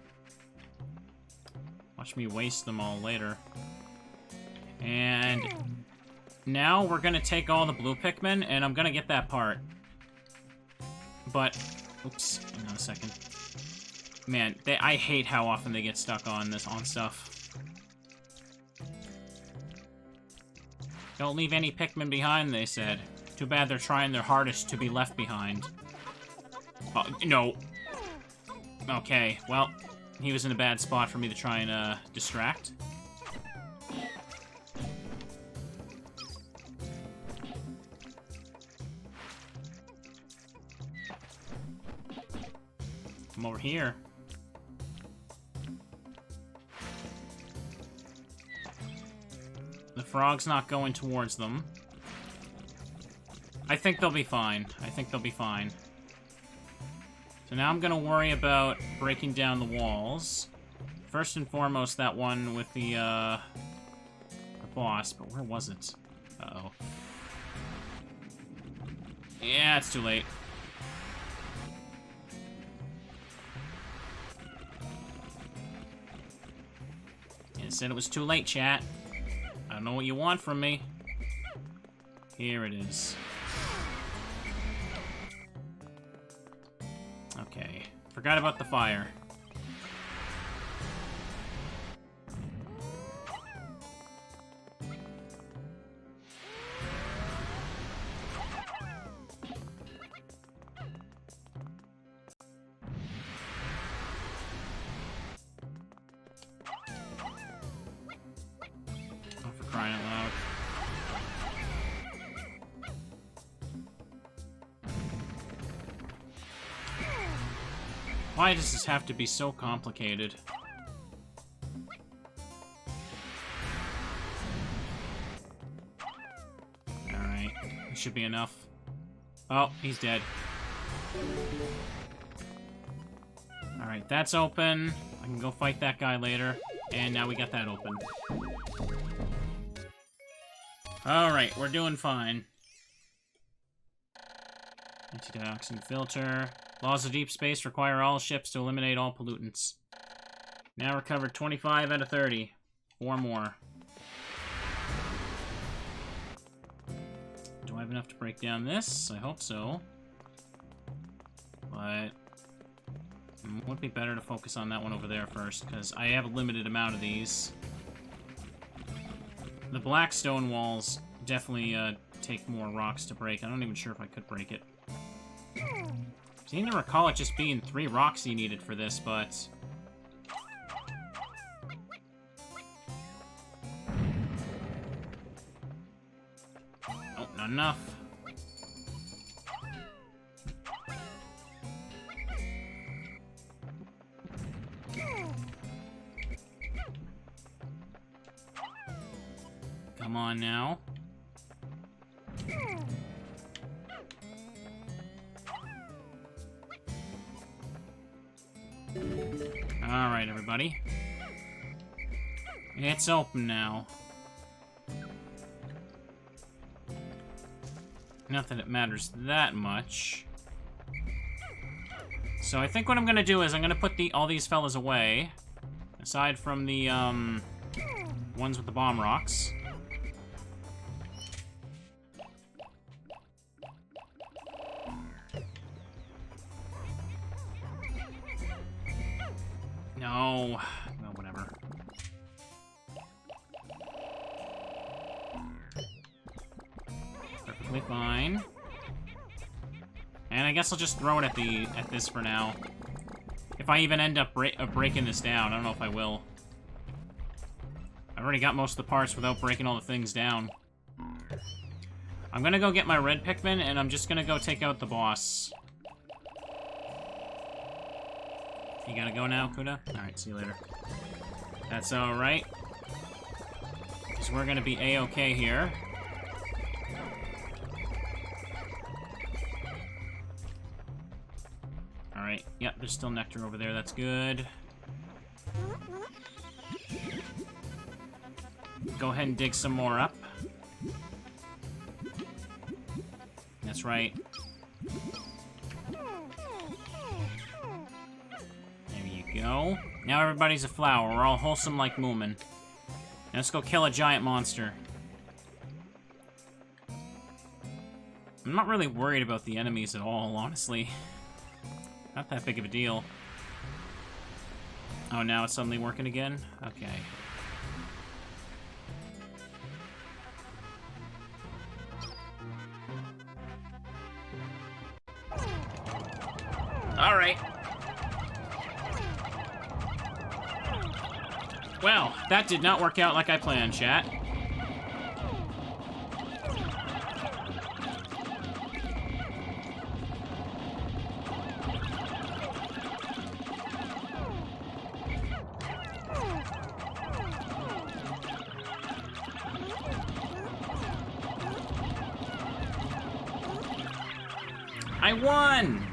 Watch me waste them all later. And now we're gonna take all the blue Pikmin, and I'm gonna get that part. But, oops, hang on a second. Man, I hate how often they get stuck on stuff. Don't leave any Pikmin behind, they said. Too bad they're trying their hardest to be left behind. No. Okay, well, he was in a bad spot for me to try and, distract. Come over here. The frog's not going towards them. I think they'll be fine. I think they'll be fine. So now I'm gonna worry about breaking down the walls. First and foremost, that one with the boss, but where was it? Uh-oh. Yeah, it's too late. It said it was too late, chat. I don't know what you want from me. Here it is. Okay. Forgot about the fire. Oh, for crying out loud. Why does this have to be so complicated? Alright, it should be enough. Oh, he's dead. Alright, that's open. I can go fight that guy later. And now we got that open. Alright, we're doing fine. Antidioxin filter. Laws of deep space require all ships to eliminate all pollutants. Now recovered 25 out of 30. 4 more. Do I have enough to break down this? I hope so. But it would be better to focus on that one over there first, because I have a limited amount of these. The black stone walls definitely take more rocks to break. I'm not even sure if I could break it. I seem to recall it just being 3 rocks you needed for this, but... Oh, not enough. Come on now. Alright, everybody. It's open now. Not that it matters that much. So I think what I'm gonna do is I'm gonna put all these fellas away. Aside from the, ones with the bomb rocks. No. Well, whatever. Perfectly fine. And I guess I'll just throw it at this for now. If I even end up breaking this down, I don't know if I will. I've already got most of the parts without breaking all the things down. I'm gonna go get my red Pikmin, and I'm just gonna go take out the boss. You gotta go now, Kuda? Alright, see you later. That's alright. Because we're gonna be A-okay here. Alright, yep, there's still nectar over there, that's good. Go ahead and dig some more up. That's right. Go. Now everybody's a flower. We're all wholesome like Moomin. Now let's go kill a giant monster. I'm not really worried about the enemies at all, honestly. Not that big of a deal. Oh, now it's suddenly working again? Okay. Alright. Well, that did not work out like I planned, chat. I won!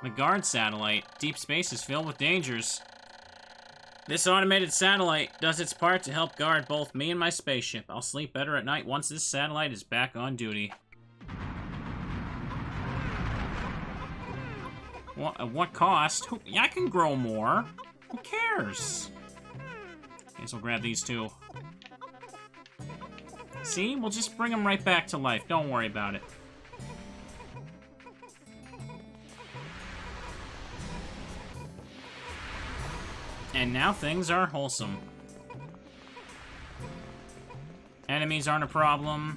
The guard satellite. Deep space is filled with dangers. This automated satellite does its part to help guard both me and my spaceship. I'll sleep better at night once this satellite is back on duty. What, at what cost? Yeah, I can grow more. Who cares? Guess I'll grab these two. See? We'll just bring them right back to life. Don't worry about it. And now things are wholesome. Enemies aren't a problem.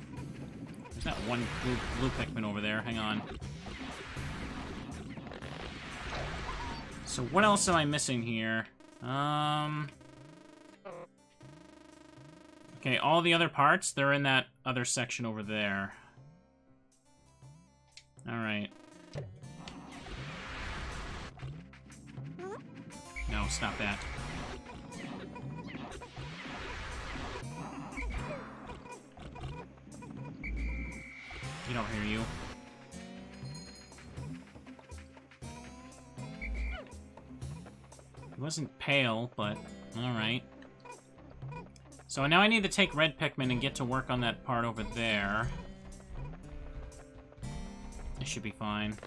There's that one blue Pikmin over there. Hang on. So what else am I missing here? Okay, all the other parts, they're in that other section over there. Alright. No, stop that. Get over here, you. It wasn't pale, but alright. So now I need to take red Pikmin and get to work on that part over there. It should be fine.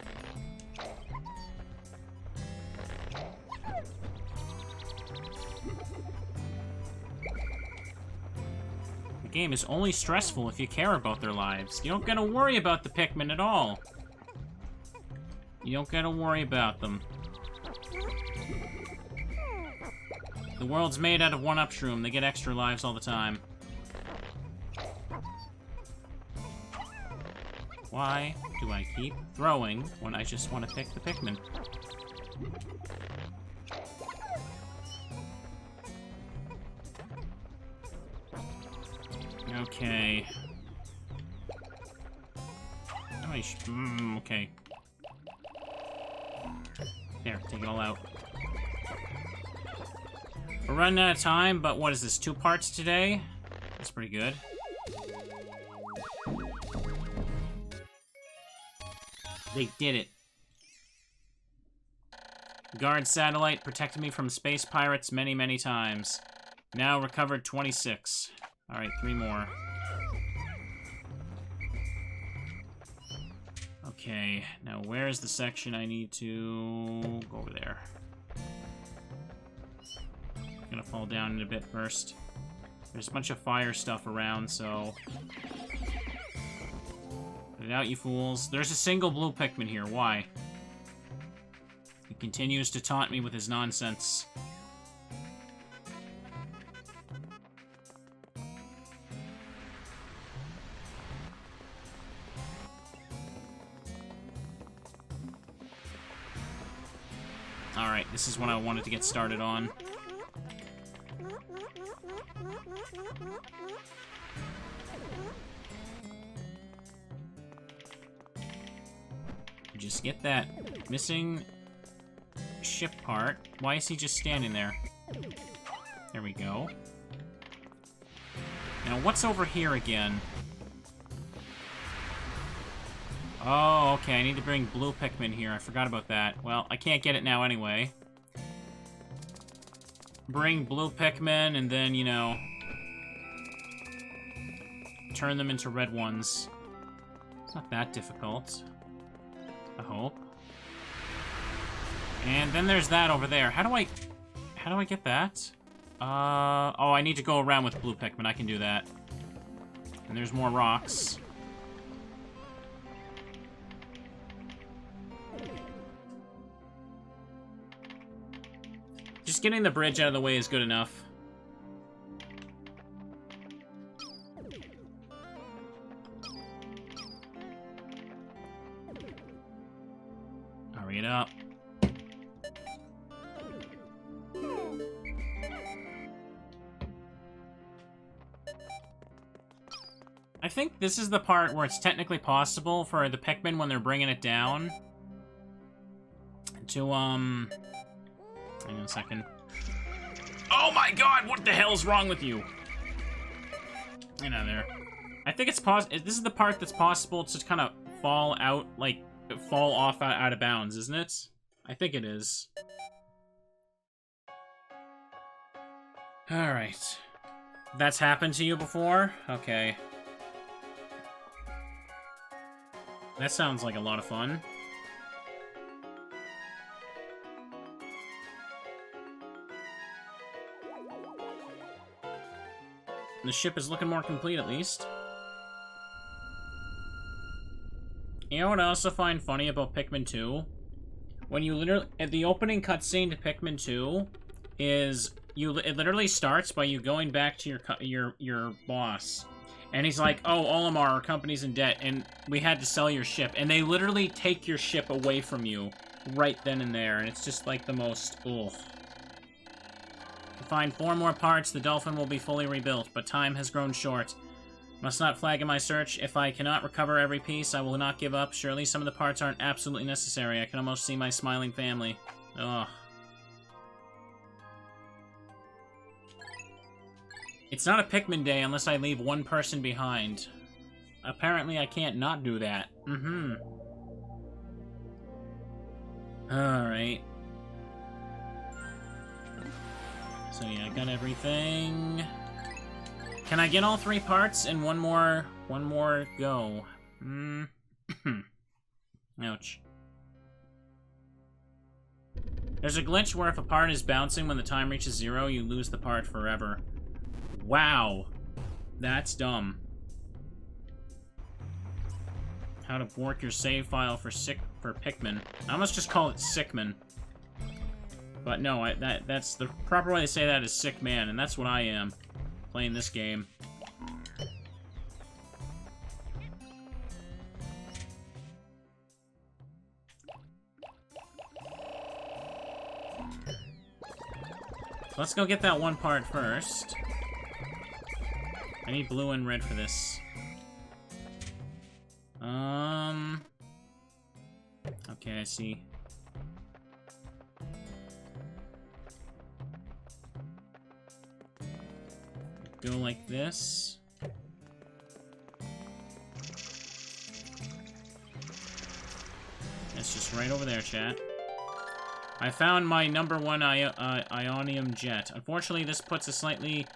The game is only stressful if you care about their lives. You don't gotta worry about the Pikmin at all. You don't gotta worry about them. The world's made out of one-up shroom. They get extra lives all the time. Why do I keep throwing when I just want to pick the Pikmin? Okay. Okay. There, take it all out. We're running out of time, but what is this, 2 parts today? That's pretty good. They did it. Guard satellite protected me from space pirates many, many times. Now recovered 26. Alright, 3 more. Okay, now where is the section I need to go over there? I'm gonna fall down in a bit first. There's a bunch of fire stuff around, so... Put it out, you fools. There's a single blue Pikmin here. Why? He continues to taunt me with his nonsense. Alright, this is what I wanted to get started on. Just get that missing ship part. Why is he just standing there? There we go. Now, what's over here again? Oh, okay, I need to bring blue Pikmin here. I forgot about that. Well, I can't get it now anyway. Bring blue Pikmin and then, you know, turn them into red ones. It's not that difficult, I hope. And then there's that over there. How do I get that? Oh, I need to go around with blue Pikmin. I can do that. And there's more rocks. Just getting the bridge out of the way is good enough. Hurry it up. I think this is the part where it's technically possible for the Pikmin, when they're bringing it down, to, hang on a second. Oh my god, what the hell's wrong with you? Get out of there. I think it's this is the part that's possible to kind of fall out, like, fall off out of bounds, isn't it? I think it is. Alright. That's happened to you before? Okay. That sounds like a lot of fun. The ship is looking more complete, at least. You know what I also find funny about Pikmin 2? When you literally... At the opening cutscene to Pikmin 2 is... It literally starts by you going back to your boss. And he's like, oh, Olimar, our company's in debt, and we had to sell your ship. And they literally take your ship away from you right then and there. And it's just like the most... Ugh. To find 4 more parts, the dolphin will be fully rebuilt, but time has grown short. Must not flag in my search. If I cannot recover every piece, I will not give up. Surely some of the parts aren't absolutely necessary. I can almost see my smiling family. Ugh. It's not a Pikmin day unless I leave one person behind. Apparently I can't not do that. Mm-hmm. Alright. So yeah, I got everything. Can I get all 3 parts in one more go? Ouch. There's a glitch where if a part is bouncing when the time reaches 0, you lose the part forever. Wow. That's dumb. How to work your save file for Pikmin. I almost just call it Sickman. But no, that's the proper way to say that is sick man, and that's what I am, playing this game. Let's go get that one part first. I need blue and red for this. Okay, I see. Go like this. It's just right over there, chat. I found my #1 Ionium jet. Unfortunately, this puts a slightly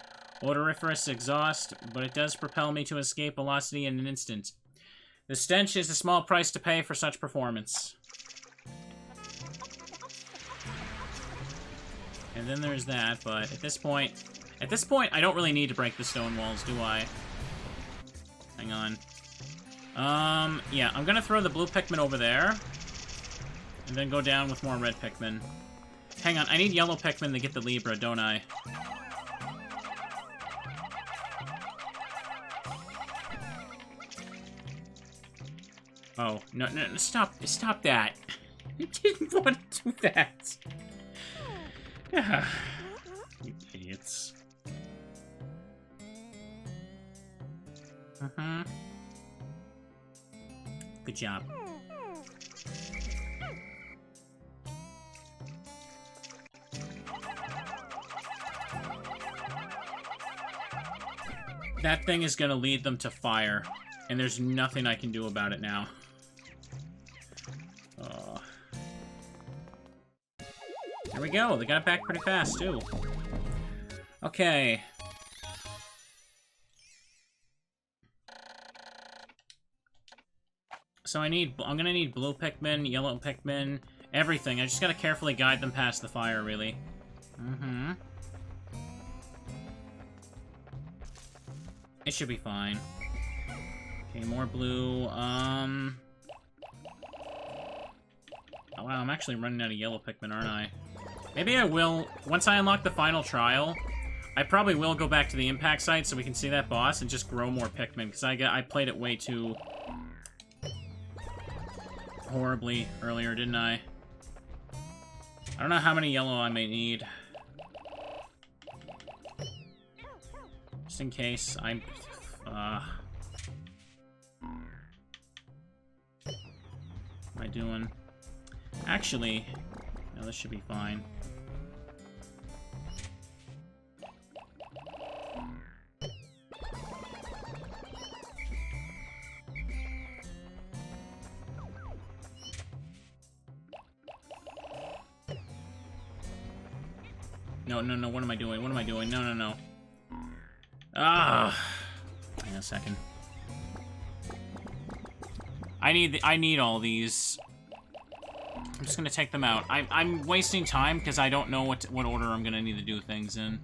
odoriferous exhaust, but it does propel me to escape velocity in an instant. The stench is a small price to pay for such performance. And then there's that, but at this point, I don't really need to break the stone walls, do I? Hang on. Yeah, I'm gonna throw the blue Pikmin over there. And then go down with more red Pikmin. Hang on, I need yellow Pikmin to get the Libra, don't I? Oh, no, stop that. I didn't want to do that. You idiots. Good job. That thing is gonna lead them to fire, and there's nothing I can do about it now. There we go, they got it back pretty fast, too. Okay. So I'm gonna need blue Pikmin, yellow Pikmin, everything. I just gotta carefully guide them past the fire, really. It should be fine. Okay, more blue. Oh wow, I'm actually running out of yellow Pikmin, aren't I? Maybe I will, once I unlock the final trial, I probably will go back to the impact site so we can see that boss and just grow more Pikmin, because I played it way too horribly earlier, didn't I? I don't know how many yellow I may need. Just in case I'm... what am I doing? Actually, no, this should be fine. No, what am I doing? What am I doing? No. Ah! Hang on a second. I need all these. I'm just gonna take them out. I'm wasting time because I don't know what order I'm gonna need to do things in.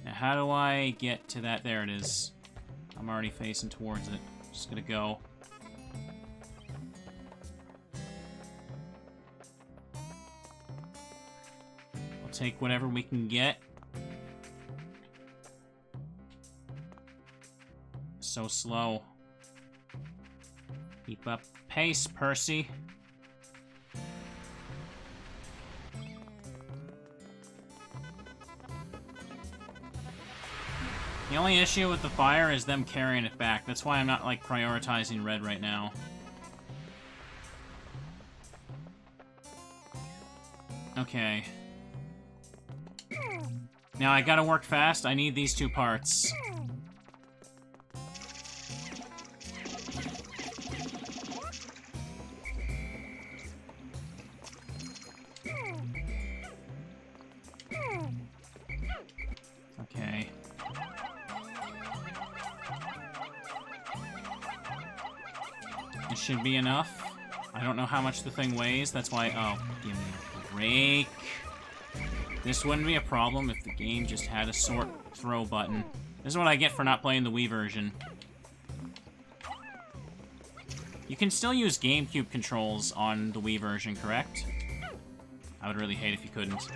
Now, how do I get to that? There it is. I'm already facing towards it. Just gonna go. We'll take whatever we can get. So slow. Keep up pace, Percy. The only issue with the fire is them carrying it back. That's why I'm not, like, prioritizing red right now. Okay. Now, I gotta work fast. I need these two parts. Okay. It should be enough. I don't know how much the thing weighs. That's why... Oh, give me a break. This wouldn't be a problem if the game just had a sort throw button. This is what I get for not playing the Wii version. You can still use GameCube controls on the Wii version, correct? I would really hate if you couldn't.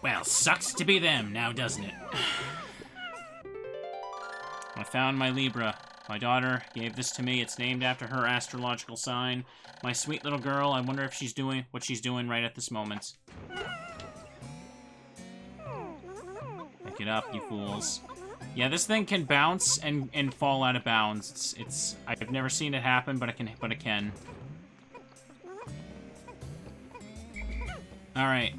Well, sucks to be them now, doesn't it? I found my Libra. My daughter gave this to me. It's named after her astrological sign. My sweet little girl, I wonder if she's doing what she's doing right at this moment. Pick it up, you fools. Yeah, this thing can bounce and fall out of bounds. It's I've never seen it happen, but it can. Alright.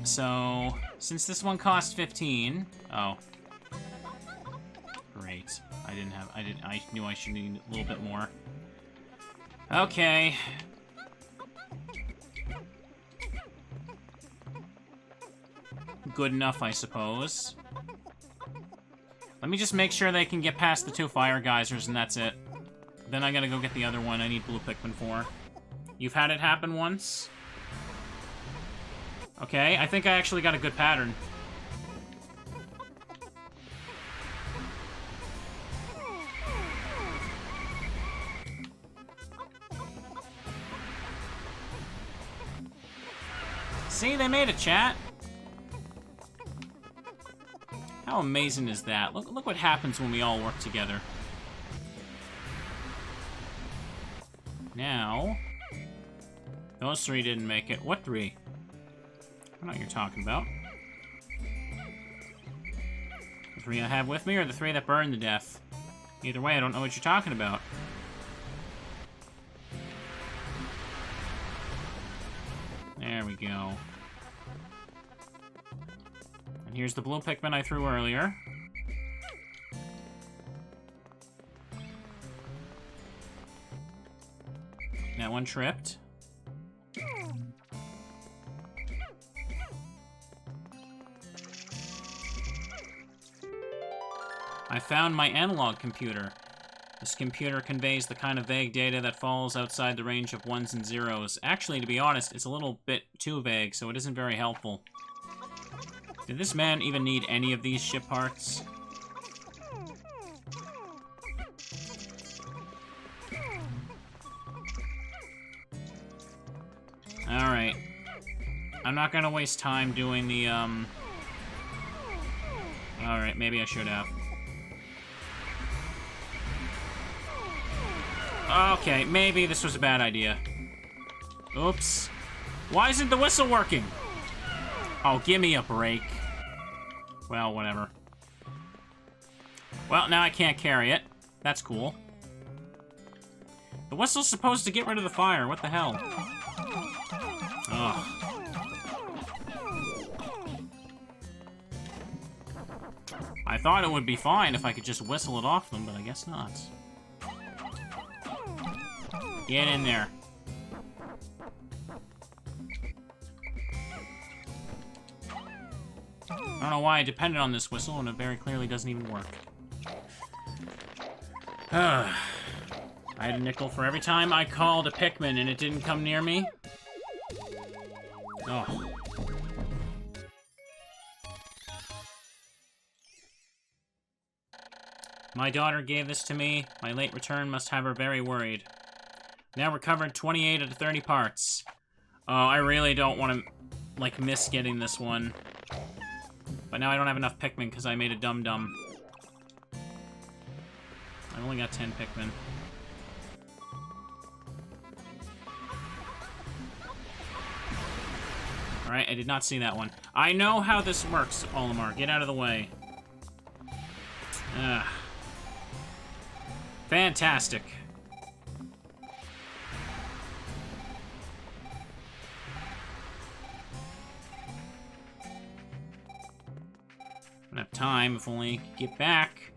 So, since this one cost 15... Oh. Great. I knew I should need a little bit more. Okay. Good enough, I suppose. Let me just make sure they can get past the 2 fire geysers, and that's it. Then I gotta go get the other one I need blue Pikmin for. You've had it happen once? Okay, I think I actually got a good pattern. See, they made it, chat. How amazing is that? Look what happens when we all work together. Now, those 3 didn't make it. What 3? I don't know what you're talking about. The 3 I have with me, or the 3 that burned to death? Either way, I don't know what you're talking about. There we go. And here's the blue Pikmin I threw earlier. That one tripped. I found my analog computer. This computer conveys the kind of vague data that falls outside the range of 1s and 0s. Actually, to be honest, it's a little bit too vague, so it isn't very helpful. Did this man even need any of these ship parts? Alright. I'm not gonna waste time doing the, Alright, maybe I should have. Okay, maybe this was a bad idea. Oops. Why isn't the whistle working? Oh, give me a break. Well, whatever. Well, now I can't carry it. That's cool. The whistle's supposed to get rid of the fire. What the hell? Ugh. I thought it would be fine if I could just whistle it off them, but I guess not. Get in there. I don't know why I depended on this whistle, and it very clearly doesn't even work. I had a nickel for every time I called a Pikmin and it didn't come near me. Oh. My daughter gave this to me. My late return must have her very worried. Now recovered 28 out of 30 parts. Oh, I really don't want to, like, miss getting this one. But now I don't have enough Pikmin because I made a dum-dum. I've only got 10 Pikmin. Alright, I did not see that one. I know how this works, Olimar. Get out of the way. Ugh. Fantastic. Don't have time, if only I could get back.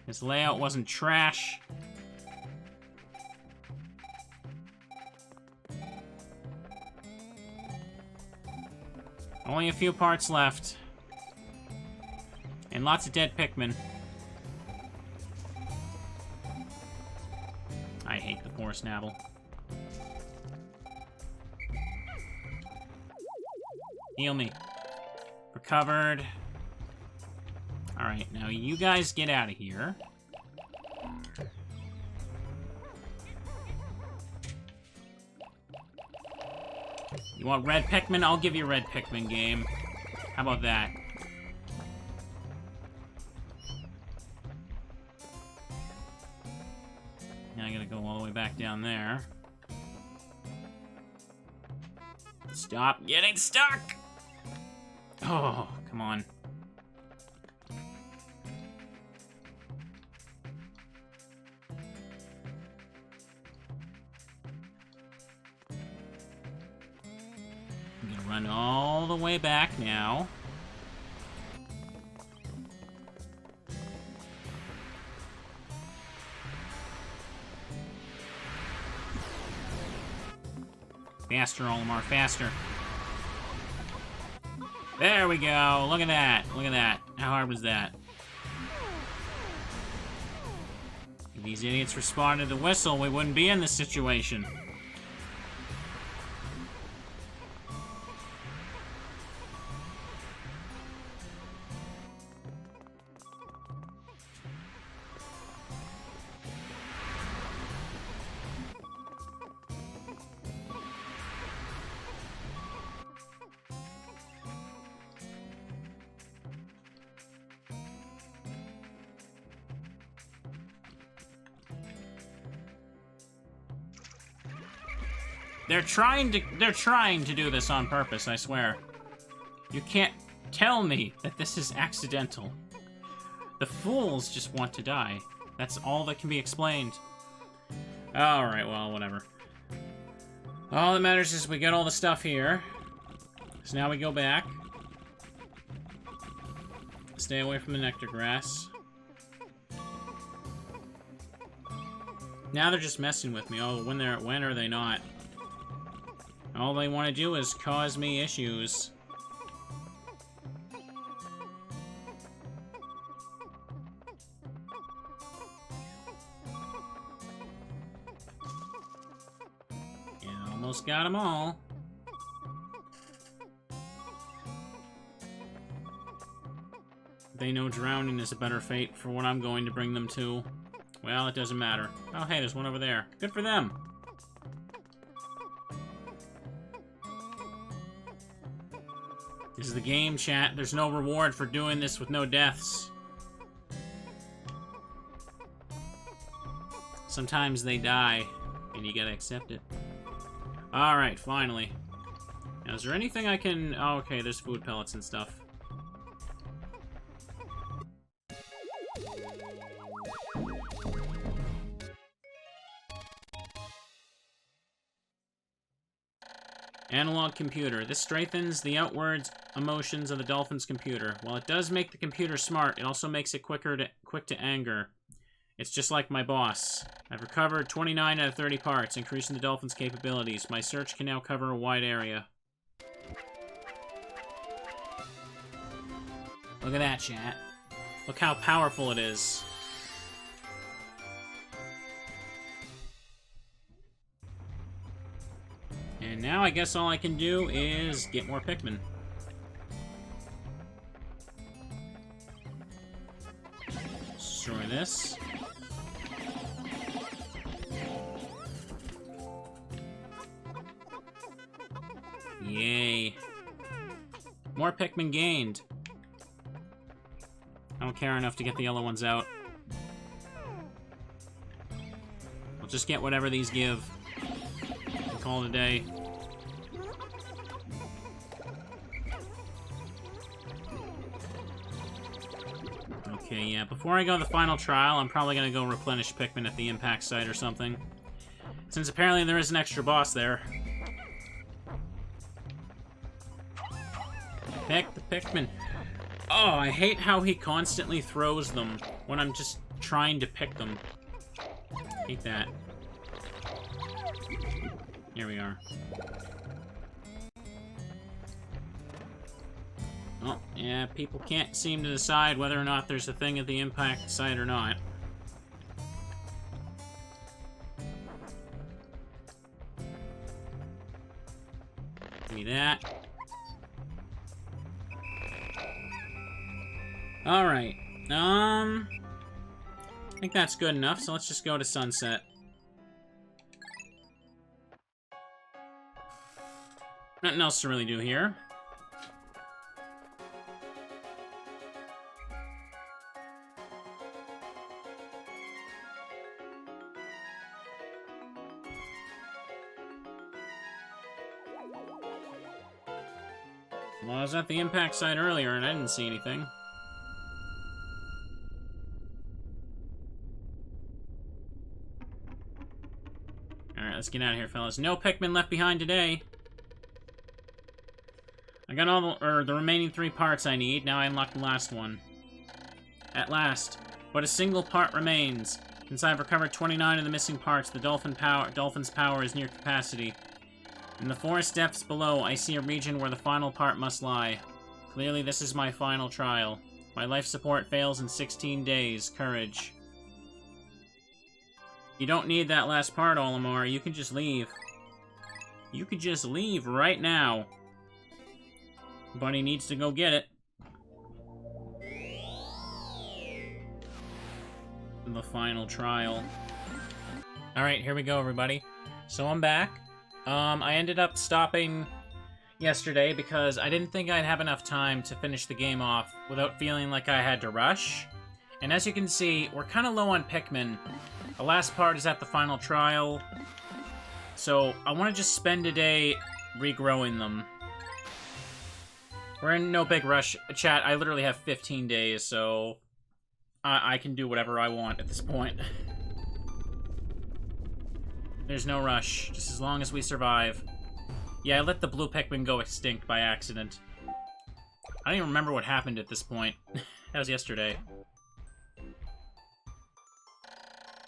This layout wasn't trash. Only a few parts left. And lots of dead Pikmin. I hate the Forest Nabble. Heal me. Recovered. Alright, now you guys get out of here. You want red Pikmin? I'll give you red Pikmin, game. How about that? back down there. Stop getting stuck! Oh, come on. I'm gonna run all the way back now. Faster, Olimar, faster. There we go. Look at that. Look at that. How hard was that? If these idiots responded to the whistle, we wouldn't be in this situation. They're trying to do this on purpose, I swear. You can't tell me that this is accidental. The fools just want to die. That's all that can be explained. Alright, well, whatever. All that matters is we get all the stuff here. So now we go back. Stay away from the nectar grass. Now they're just messing with me. Oh, when are they not? All they want to do is cause me issues. Yeah, almost got them all. They know drowning is a better fate for what I'm going to bring them to. Well, it doesn't matter. Oh, hey, there's one over there. Good for them. This is the game, chat. There's no reward for doing this with no deaths. Sometimes they die, and you gotta accept it. Alright, finally. Now, is there anything I can... Oh, okay, there's food pellets and stuff. Analog computer. This strengthens the outward emotions of the dolphin's computer. While it does make the computer smart, it also makes it quick to anger. It's just like my boss. I've recovered 29 out of 30 parts, increasing the dolphin's capabilities. My search can now cover a wide area. Look at that, chat. Look how powerful it is. And now I guess all I can do is get more Pikmin. Destroy this. Yay. More Pikmin gained. I don't care enough to get the yellow ones out. We'll just get whatever these give. And call it a day. Okay, yeah, before I go to the final trial, I'm probably gonna go replenish Pikmin at the impact site or something. Since apparently there is an extra boss there. Pick the Pikmin. Oh, I hate how he constantly throws them when I'm just trying to pick them. Hate that. Here we are. Oh, yeah, people can't seem to decide whether or not there's a thing at the impact site or not. Give me that. Alright, I think that's good enough, so let's just go to Sunset. Nothing else to really do here. Well, I was at the impact site earlier and I didn't see anything. Alright, let's get out of here, fellas. No Pikmin left behind today. I got all the remaining 3 parts I need. Now I unlocked the last one. At last. But a single part remains. Since I've recovered 29 of the missing parts, the dolphin's power is near capacity. In the forest depths below, I see a region where the final part must lie. Clearly, this is my final trial. My life support fails in 16 days. Courage. You don't need that last part, Olimar. You can just leave. You could just leave right now. Bunny needs to go get it. The final trial. Alright, here we go, everybody. So I'm back. I ended up stopping yesterday because I didn't think I'd have enough time to finish the game off without feeling like I had to rush. And as you can see, we're kind of low on Pikmin. The last part is at the final trial. So I want to just spend a day regrowing them. We're in no big rush. Chat, I literally have 15 days, so I can do whatever I want at this point. There's no rush, just as long as we survive. Yeah, I let the blue Pikmin go extinct by accident. I don't even remember what happened at this point. That was yesterday.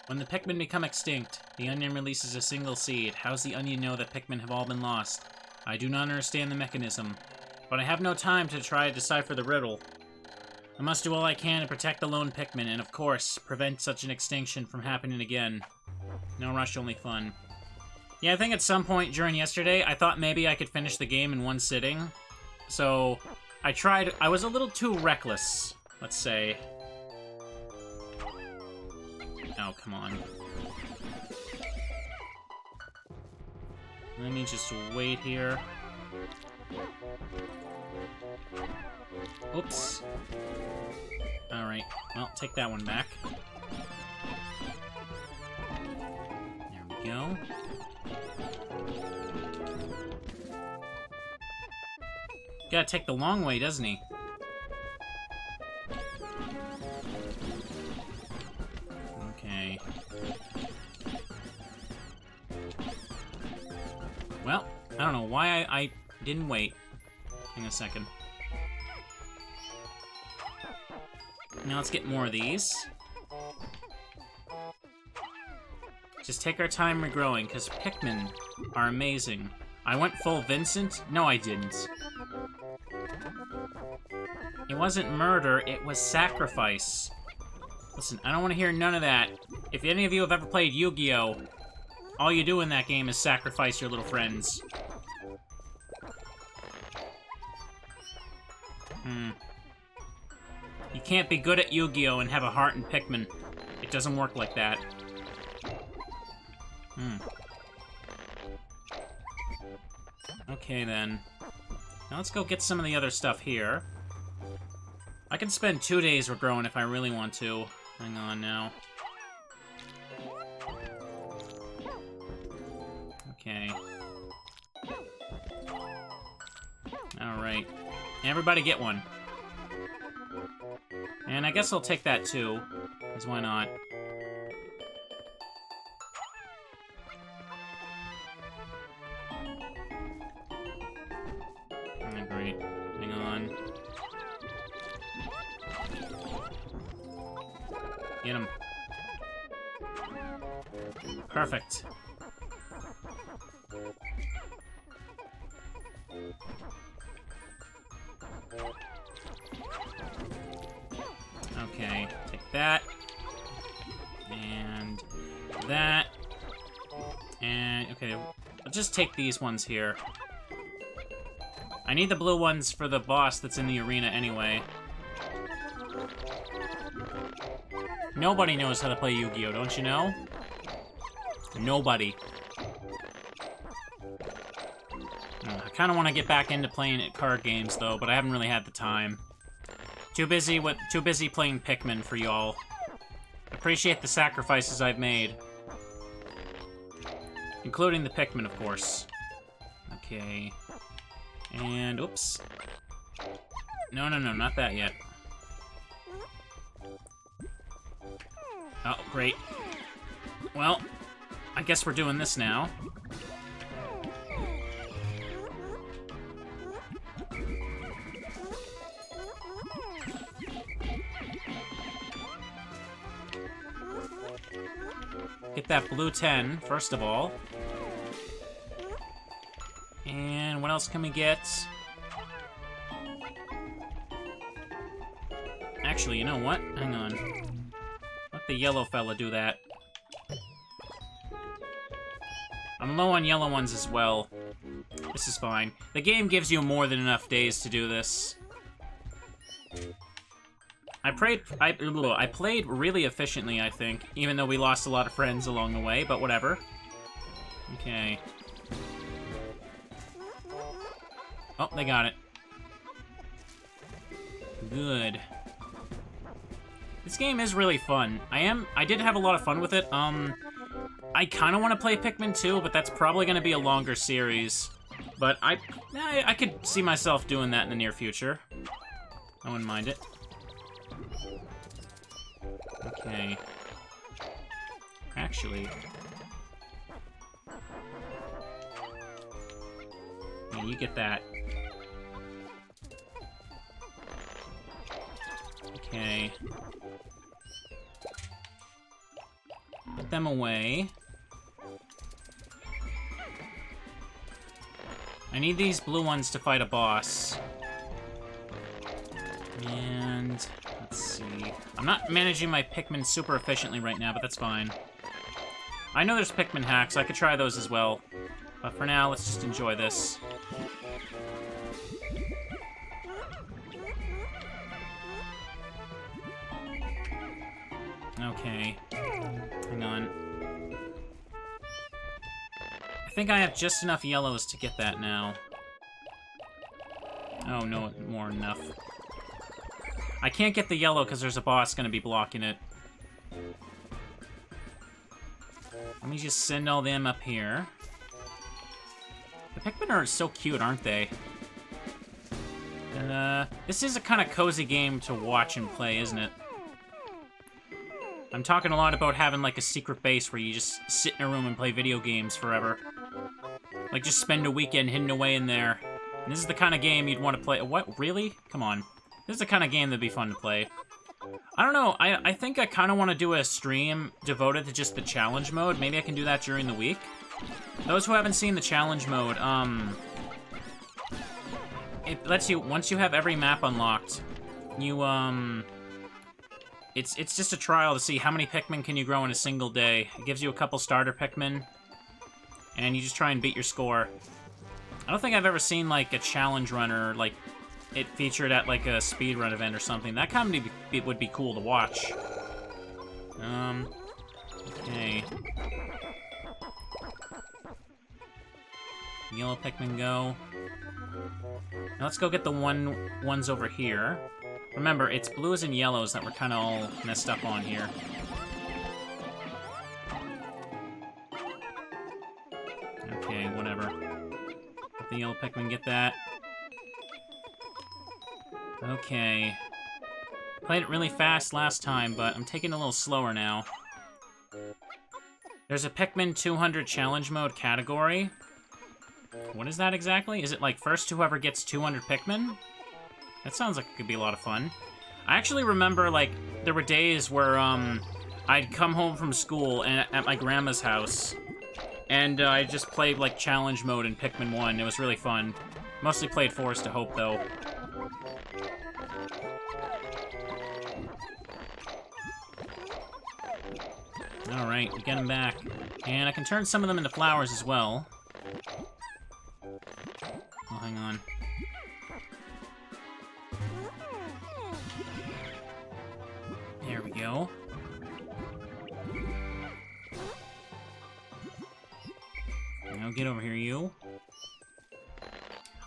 When the Pikmin become extinct, the onion releases a single seed. How's the onion know that Pikmin have all been lost? I do not understand the mechanism, but I have no time to try to decipher the riddle. I must do all I can to protect the lone Pikmin, and of course, prevent such an extinction from happening again. No rush, only fun. Yeah, I think at some point during yesterday, I thought maybe I could finish the game in one sitting. So, I was a little too reckless, let's say. Oh, come on. Let me just wait here. Oops. Alright, well, take that one back. There we go. Gotta take the long way, doesn't he? Okay. Well, I don't know why I didn't wait. Hang on a second. Now let's get more of these. Just take our time regrowing, because Pikmin are amazing. I went full Vincent? No, I didn't. It wasn't murder, it was sacrifice. Listen, I don't want to hear none of that. If any of you have ever played Yu-Gi-Oh!, all you do in that game is sacrifice your little friends. You can't be good at Yu-Gi-Oh! And have a heart in Pikmin. It doesn't work like that. Okay, then. Now let's go get some of the other stuff here. I can spend 2 days regrowing if I really want to. Hang on now. Okay. Alright. Everybody get one. And I guess I'll take that too, because why not? Alright, great. Hang on. Get him. Perfect. Okay, take that. And that. And, okay, I'll just take these ones here. I need the blue ones for the boss that's in the arena anyway. Nobody knows how to play Yu-Gi-Oh!, don't you know? Nobody. I kind of want to get back into playing card games, though, but I haven't really had the time. Too busy playing Pikmin for y'all. Appreciate the sacrifices I've made. Including the Pikmin, of course. Okay. And, oops. No, no, no, not that yet. Oh, great. Well, I guess we're doing this now. Get that blue 10, first of all. And what else can we get? Actually, you know what? Hang on. Let the yellow fella do that. I'm low on yellow ones as well. This is fine. The game gives you more than enough days to do this. I played really efficiently, I think, even though we lost a lot of friends along the way, but whatever. Okay. Oh, they got it. Good. This game is really fun. I did have a lot of fun with it. I kind of want to play Pikmin 2, but that's probably going to be a longer series. But I could see myself doing that in the near future. I wouldn't mind it. Okay. Actually... yeah, you get that. Okay. Put them away. I need these blue ones to fight a boss. And... let's see. I'm not managing my Pikmin super efficiently right now, but that's fine. I know there's Pikmin hacks. I could try those as well. But for now, let's just enjoy this. Okay. Hang on. I think I have just enough yellows to get that now. Oh, no, more than enough. I can't get the yellow because there's a boss going to be blocking it. Let me just send all them up here. The Pikmin are so cute, aren't they? This is a kind of cozy game to watch and play, isn't it? I'm talking a lot about having, like, a secret base where you just sit in a room and play video games forever. Like, just spend a weekend hidden away in there. And this is the kind of game you'd want to play. What? Really? Come on. This is the kind of game that'd be fun to play. I don't know. I think I kind of want to do a stream devoted to just the challenge mode. Maybe I can do that during the week. Those who haven't seen the challenge mode, it lets you, once you have every map unlocked, you, it's just a trial to see how many Pikmin can you grow in a single day. It gives you a couple starter Pikmin, and you just try and beat your score. I don't think I've ever seen, like, a challenge runner, like, it featured at, like, a speedrun event or something. That kind of would be cool to watch. Okay. Yellow Pikmin go. Now let's go get the ones over here. Remember, it's blues and yellows that we're kind of all messed up on here. Okay, whatever. Let the yellow Pikmin get that. Okay. Played it really fast last time, but I'm taking it a little slower now. There's a Pikmin 200 challenge mode category. What is that exactly? Is it like first whoever gets 200 Pikmin? That sounds like it could be a lot of fun. I actually remember, like, there were days where, I'd come home from school and at my grandma's house, and I just played, like, challenge mode in Pikmin 1. It was really fun. Mostly played Forest of Hope, though. Alright, we get them back. And I can turn some of them into flowers as well. Oh, hang on. There we go. Now get over here, you.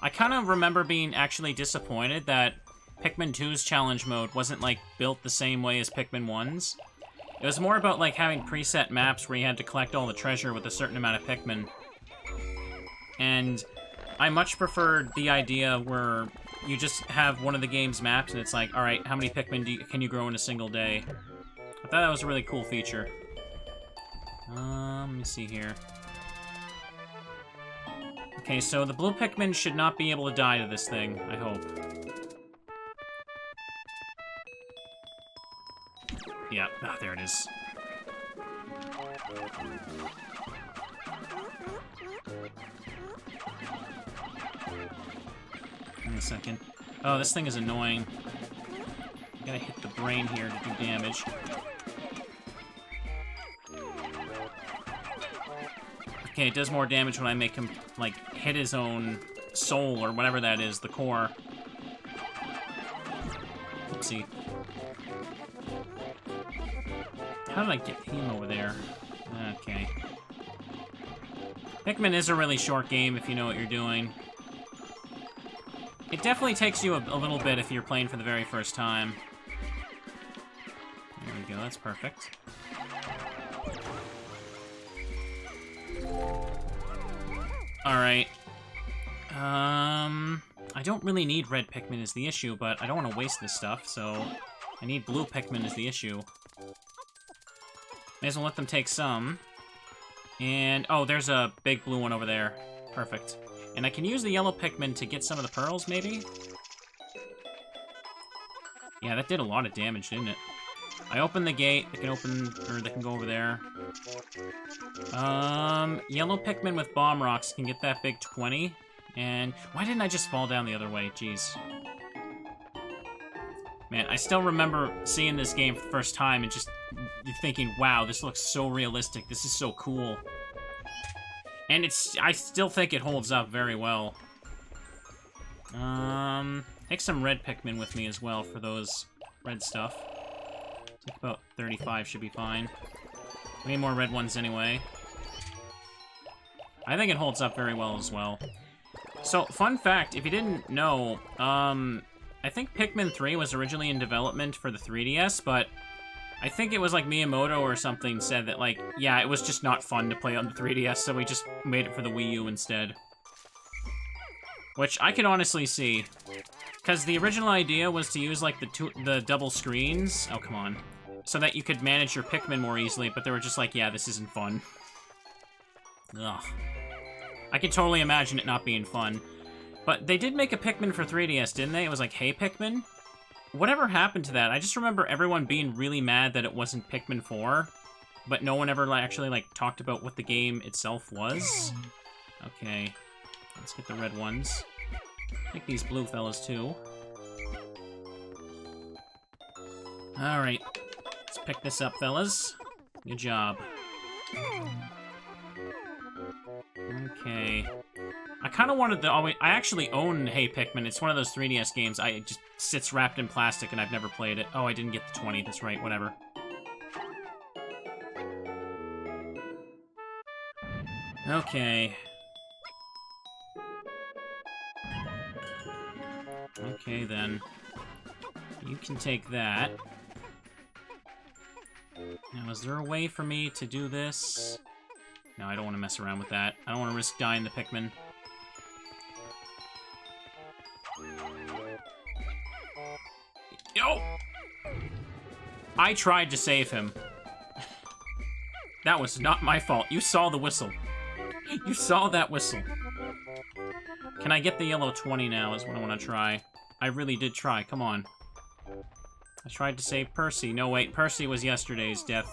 I kind of remember being actually disappointed that Pikmin 2's challenge mode wasn't, like, built the same way as Pikmin 1's. It was more about, like, having preset maps where you had to collect all the treasure with a certain amount of Pikmin. And I much preferred the idea where you just have one of the game's maps, and it's like, all right, how many Pikmin can you grow in a single day? I thought that was a really cool feature. Let me see here. Okay, so the blue Pikmin should not be able to die to this thing, I hope. Yeah, there it is. Wait a second. Oh, this thing is annoying. I gotta hit the brain here to do damage. Okay, it does more damage when I make him, like, hit his own soul, or whatever that is, the core. Let's see. How did I get him over there? Okay. Pikmin is a really short game if you know what you're doing. It definitely takes you a little bit if you're playing for the very first time. There we go, that's perfect. Alright. I don't really need red Pikmin is the issue, but I don't want to waste this stuff, so I need blue Pikmin is the issue. May as well let them take some. And, oh, there's a big blue one over there. Perfect. And I can use the yellow Pikmin to get some of the pearls, maybe? Yeah, that did a lot of damage, didn't it? I opened the gate. They can open, or they can go over there. Yellow Pikmin with bomb rocks can get that big 20. And why didn't I just fall down the other way? Jeez. Man, I still remember seeing this game for the first time and just thinking, wow, this looks so realistic. This is so cool. And I still think it holds up very well. Take some red Pikmin with me as well for those red stuff. Take about 35 should be fine. We need more red ones anyway. I think it holds up very well as well. So, fun fact, if you didn't know, I think Pikmin 3 was originally in development for the 3DS, but I think it was like Miyamoto or something said that, like, yeah, it was just not fun to play on the 3DS, so we just made it for the Wii U instead. Which I could honestly see. Because the original idea was to use, like, the double screens. Oh, come on. So that you could manage your Pikmin more easily, but they were just like, yeah, this isn't fun. Ugh. I could totally imagine it not being fun. But they did make a Pikmin for 3DS, didn't they? It was like, hey, Pikmin? Whatever happened to that? I just remember everyone being really mad that it wasn't Pikmin 4, but no one ever actually, like, talked about what the game itself was. Okay. Let's get the red ones. Take these blue fellas, too. Alright. Let's pick this up, fellas. Good job. Okay. I kind of wanted to always... I actually own Hey Pikmin. It's one of those 3DS games. It just sits wrapped in plastic, and I've never played it. Oh, I didn't get the 20. That's right. Whatever. Okay. Okay, then. You can take that. Now, is there a way for me to do this? No, I don't want to mess around with that. I don't want to risk dying the Pikmin. Yo! I tried to save him. That was not my fault. You saw the whistle. You saw that whistle. Can I get the yellow 20 now is what I want to try. I really did try. Come on. I tried to save Percy. No, wait. Percy was yesterday's death.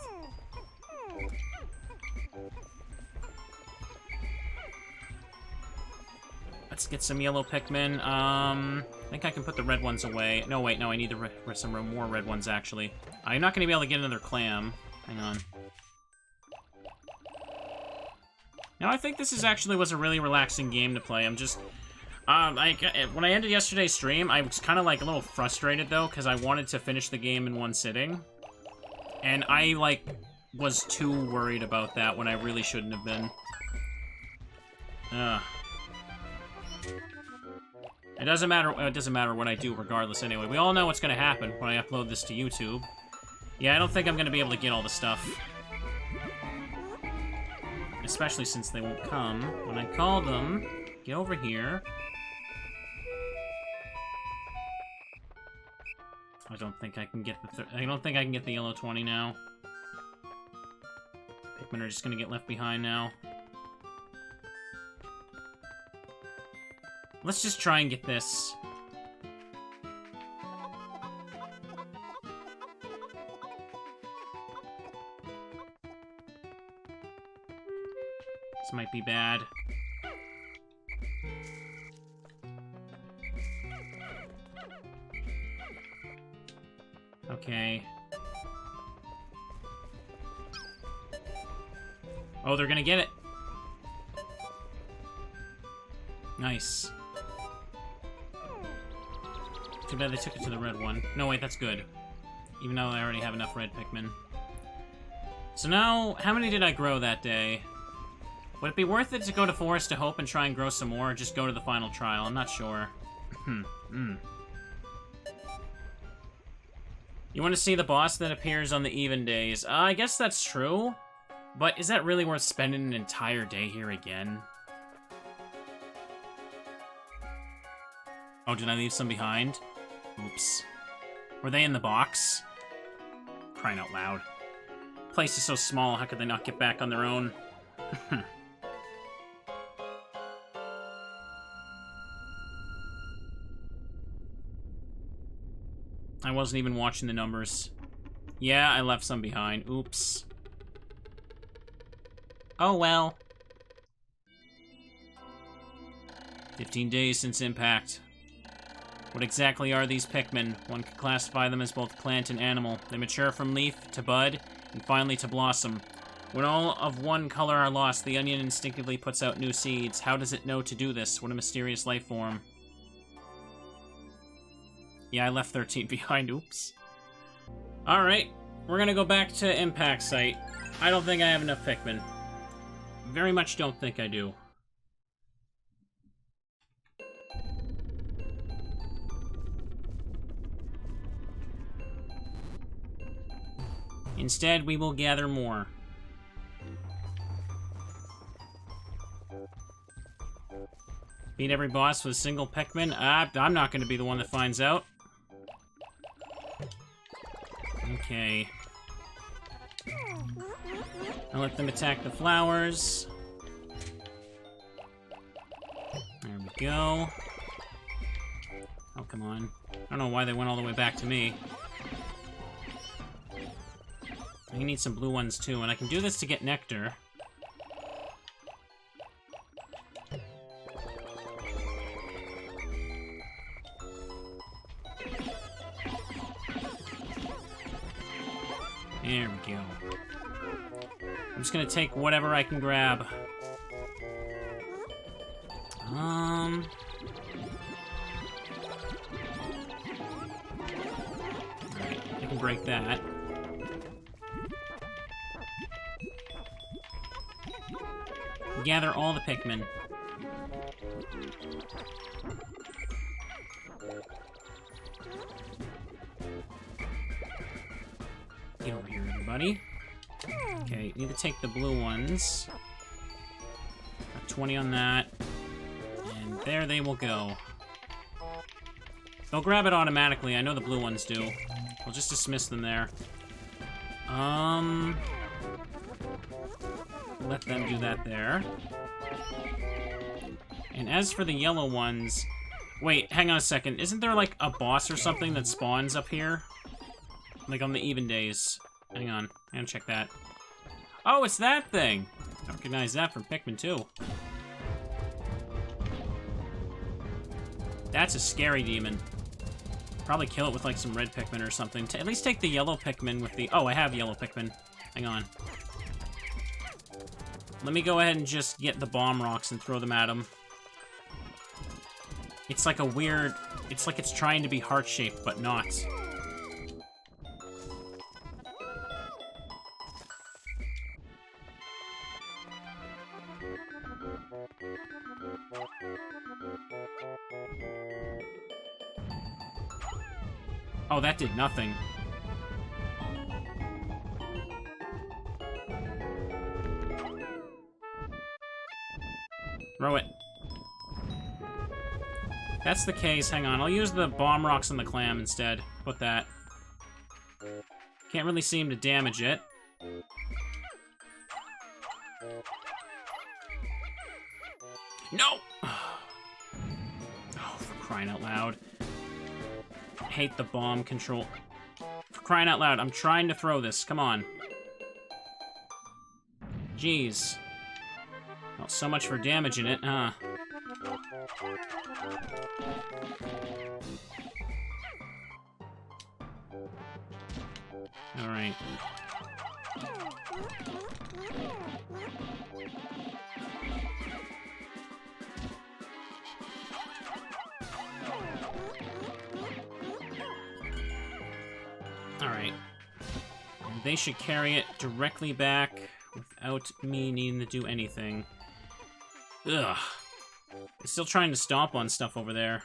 Let's get some yellow Pikmin. I think I can put the red ones away. No, wait, no, I need some more red ones, actually. I'm not going to be able to get another clam. Hang on. Now, I think this was a really relaxing game to play. I'm just... when I ended yesterday's stream, I was kind of, like, a little frustrated, though, because I wanted to finish the game in one sitting. And I, like, was too worried about that when I really shouldn't have been. Ugh. It doesn't matter what I do regardless anyway. We all know what's going to happen when I upload this to YouTube. Yeah, I don't think I'm going to be able to get all the stuff. Especially since they won't come when I call them. Get over here. I don't think I can get I don't think I can get the yellow 20 now. Pikmin are just gonna get left behind now. Let's just try and get this. This might be bad. Okay. Oh, they're gonna get it. Nice. Too bad they took it to the red one. No, wait, that's good. Even though I already have enough red Pikmin. So now, how many did I grow that day? Would it be worth it to go to Forest of Hope and try and grow some more, or just go to the final trial? I'm not sure. You want to see the boss that appears on the even days? I guess that's true. But is that really worth spending an entire day here again? Oh, did I leave some behind? Oops. Were they in the box? Crying out loud. Place is so small, how could they not get back on their own? I wasn't even watching the numbers. Yeah, I left some behind. Oops. Oh well. 15 days since impact. What exactly are these Pikmin? One could classify them as both plant and animal. They mature from leaf to bud, and finally to blossom. When all of one color are lost, the onion instinctively puts out new seeds. How does it know to do this? What a mysterious life form. Yeah, I left 13 behind. Oops. Alright, we're gonna go back to Impact Site. I don't think I have enough Pikmin. Very much don't think I do. Instead, we will gather more. Beat every boss with a single Pikmin? I'm not going to be the one that finds out. Okay. I'll let them attack the flowers. There we go. Oh, come on. I don't know why they went all the way back to me. I need some blue ones too, and I can do this to get nectar. There we go. I'm just gonna take whatever I can grab. Alright, I can break that. Gather all the Pikmin. Get over here, everybody. Okay, need to take the blue ones. Got 20 on that. And there they will go. They'll grab it automatically. I know the blue ones do. We'll just dismiss them there. Let them do that there. And as for the yellow ones... Wait, hang on a second. Isn't there, like, a boss or something that spawns up here? Like, on the even days. Hang on. I'm gonna check that. Oh, it's that thing! I recognize that from Pikmin 2. That's a scary demon. Probably kill it with, like, some red Pikmin or something. At least take the yellow Pikmin with the... Oh, I have yellow Pikmin. Hang on. Let me go ahead and just get the bomb rocks and throw them at him. It's like a weird... It's like it's trying to be heart-shaped, but not. Oh, that did nothing. Throw it. If that's the case, hang on. I'll use the bomb rocks on the clam instead. Put that. Can't really seem to damage it. No! Oh, for crying out loud. I hate the bomb control. For crying out loud, I'm trying to throw this. Come on. Jeez. Well, so much for damaging it, huh? Alright. Alright. They should carry it directly back without me needing to do anything. Ugh. I'm still trying to stomp on stuff over there.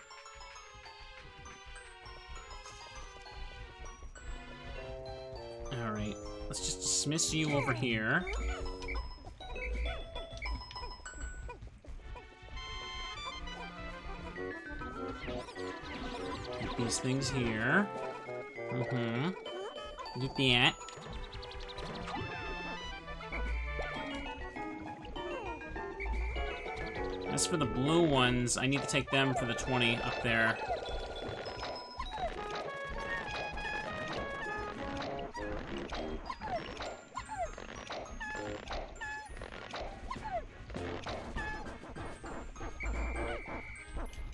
Alright. Let's just dismiss you over here. Get these things here. Get that. As for the blue ones, I need to take them for the 20 up there.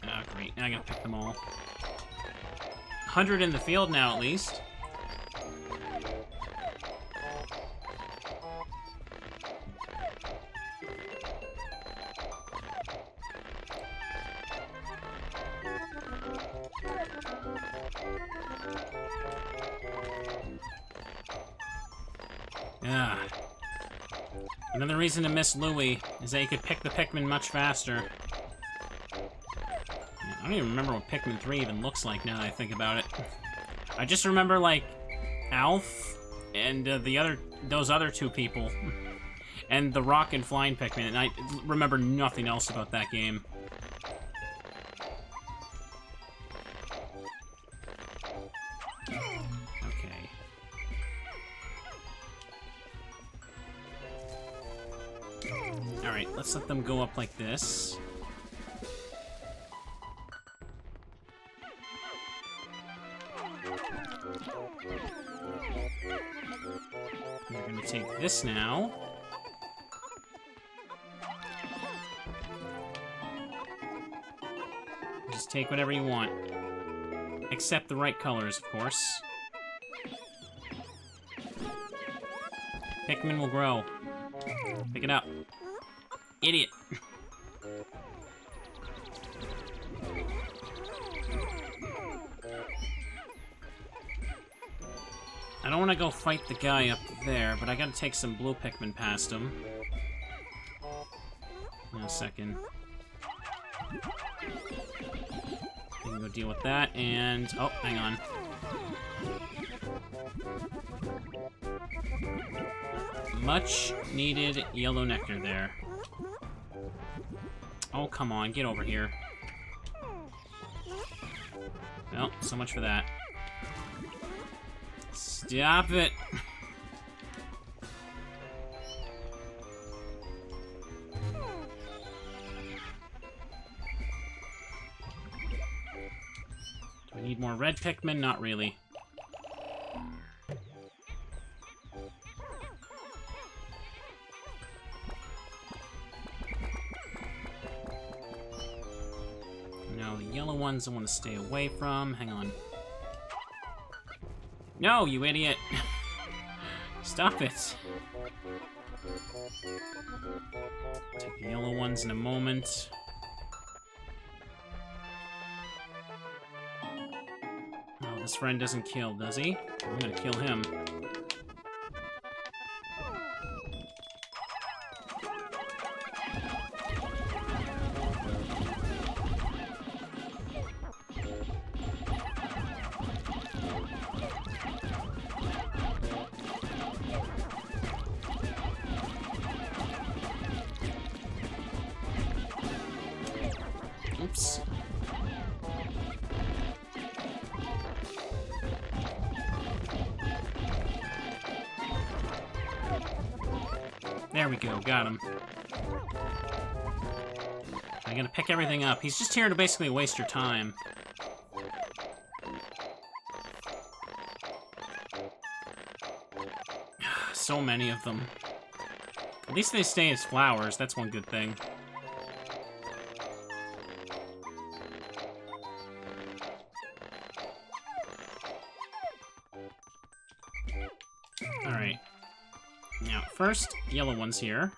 Ah, great. Now I gotta pick them all. 100 in the field now, at least. Ah. Another reason to miss Louie is that you could pick the Pikmin much faster. I don't even remember what Pikmin 3 even looks like now that I think about it. I just remember, like, Alf and those other two people. And the rock and flying Pikmin, and I remember nothing else about that game. Okay. Alright, let's let them go up like this. We're gonna take this now. Just take whatever you want. Except the right colors, of course. Pikmin will grow. Pick it up. Idiot. I don't want to go fight the guy up there, but I gotta take some blue Pikmin past him. In a second. I can go deal with that, and... oh, hang on. Much needed yellow nectar there. Oh, come on, get over here. Well, so much for that. Stop it! Do I need more red Pikmin? Not really. No, the yellow ones I want to stay away from. Hang on. No, you idiot! Stop it! Take the yellow ones in a moment. Oh, this friend doesn't kill, does he? I'm gonna kill him. Oops. There we go, got him. I'm gonna pick everything up. He's just here to basically waste your time. So many of them. At least they stay as flowers, that's one good thing. Alright. Now, first, yellow one's here.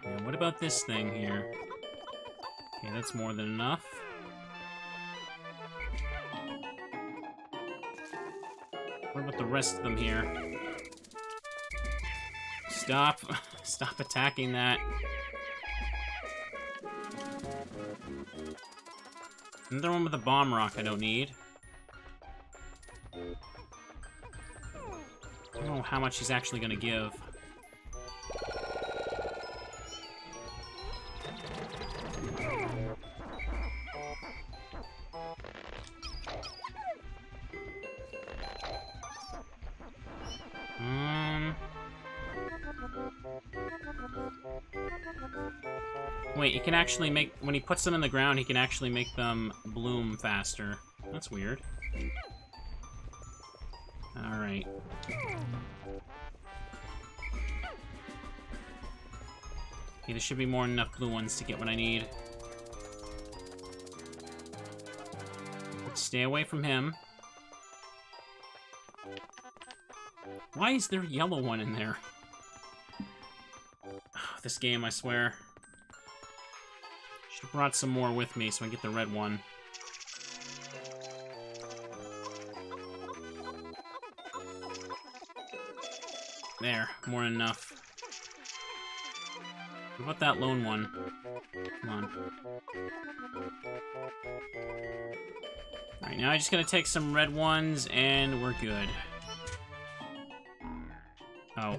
Now, what about this thing here? Okay, that's more than enough. What about the rest of them here? Stop. Stop attacking that. Another one with a bomb rock I don't need. I don't know how much he's actually gonna give. Wait, he can actually make... When he puts them in the ground, he can actually make them bloom faster. That's weird. Alright. Okay, there should be more than enough blue ones to get what I need. Let's stay away from him. Why is there a yellow one in there? Oh, this game, I swear. Should've brought some more with me so I can get the red one. There, more than enough. What about that lone one? Come on. Alright, now I just gotta take some red ones and we're good. Oh.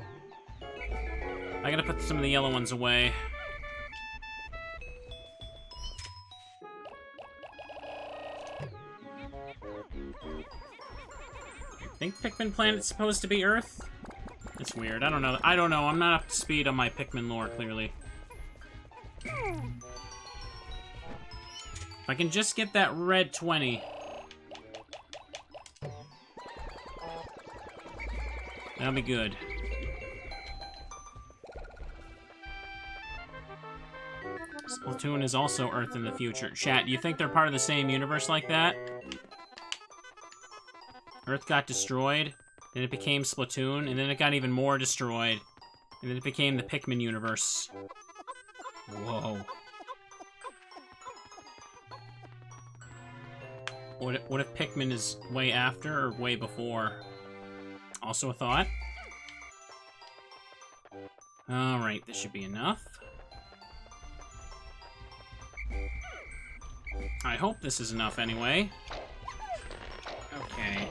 I gotta put some of the yellow ones away. I think Pikmin Planet's supposed to be Earth? It's weird. I don't know. I don't know. I'm not up to speed on my Pikmin lore, clearly. If I can just get that red 20. That'll be good. Splatoon is also Earth in the future. Chat, do you think they're part of the same universe like that? Earth got destroyed, then it became Splatoon, and then it got even more destroyed, and then it became the Pikmin universe. Whoa. What if Pikmin is way after or way before? Also a thought. Alright, this should be enough. I hope this is enough anyway. Okay.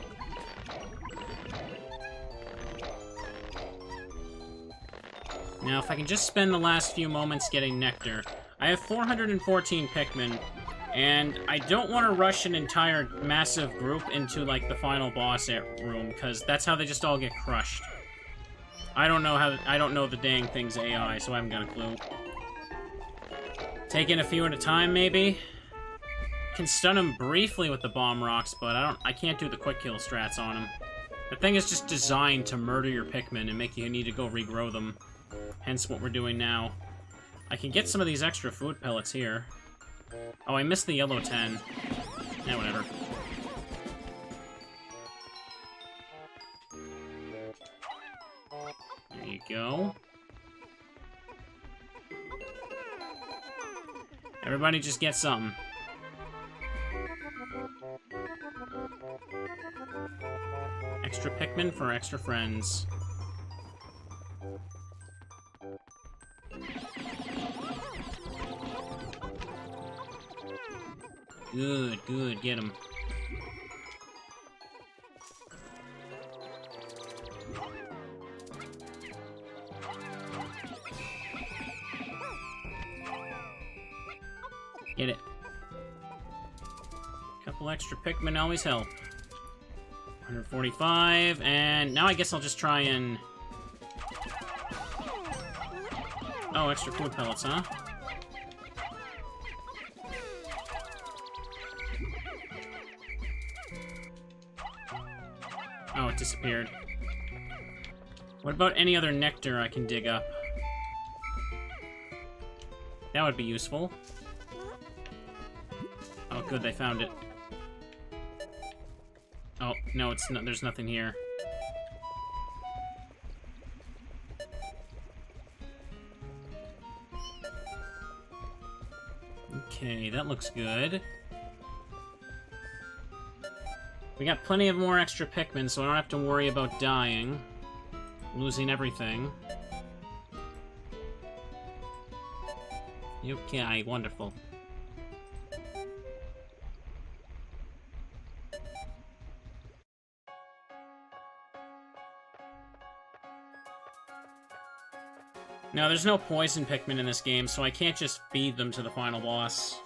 Now, if I can just spend the last few moments getting nectar. I have 414 Pikmin, and I don't want to rush an entire massive group into, like, the final boss room, because that's how they just all get crushed. I don't know the dang thing's AI, so I haven't got a clue. Taking a few at a time, maybe? Can stun him briefly with the bomb rocks, but I can't do the quick kill strats on him. The thing is just designed to murder your Pikmin and make you need to go regrow them. Hence what we're doing now. I can get some of these extra food pellets here. Oh, I missed the yellow 10. Yeah, whatever. There you go. Everybody just get something. Extra Pikmin for extra friends. Good, good, get him. Get it. Couple extra Pikmin always help. 145, and now I guess I'll just try and... Oh, extra food pellets, huh? Oh, it disappeared. What about any other nectar I can dig up? That would be useful. Oh, good, they found it. Oh, no, it's not, there's nothing here. Okay, that looks good. We got plenty of more extra Pikmin, so I don't have to worry about dying. Losing everything. Okay, wonderful. Now, there's no poison Pikmin in this game, so I can't just feed them to the final boss.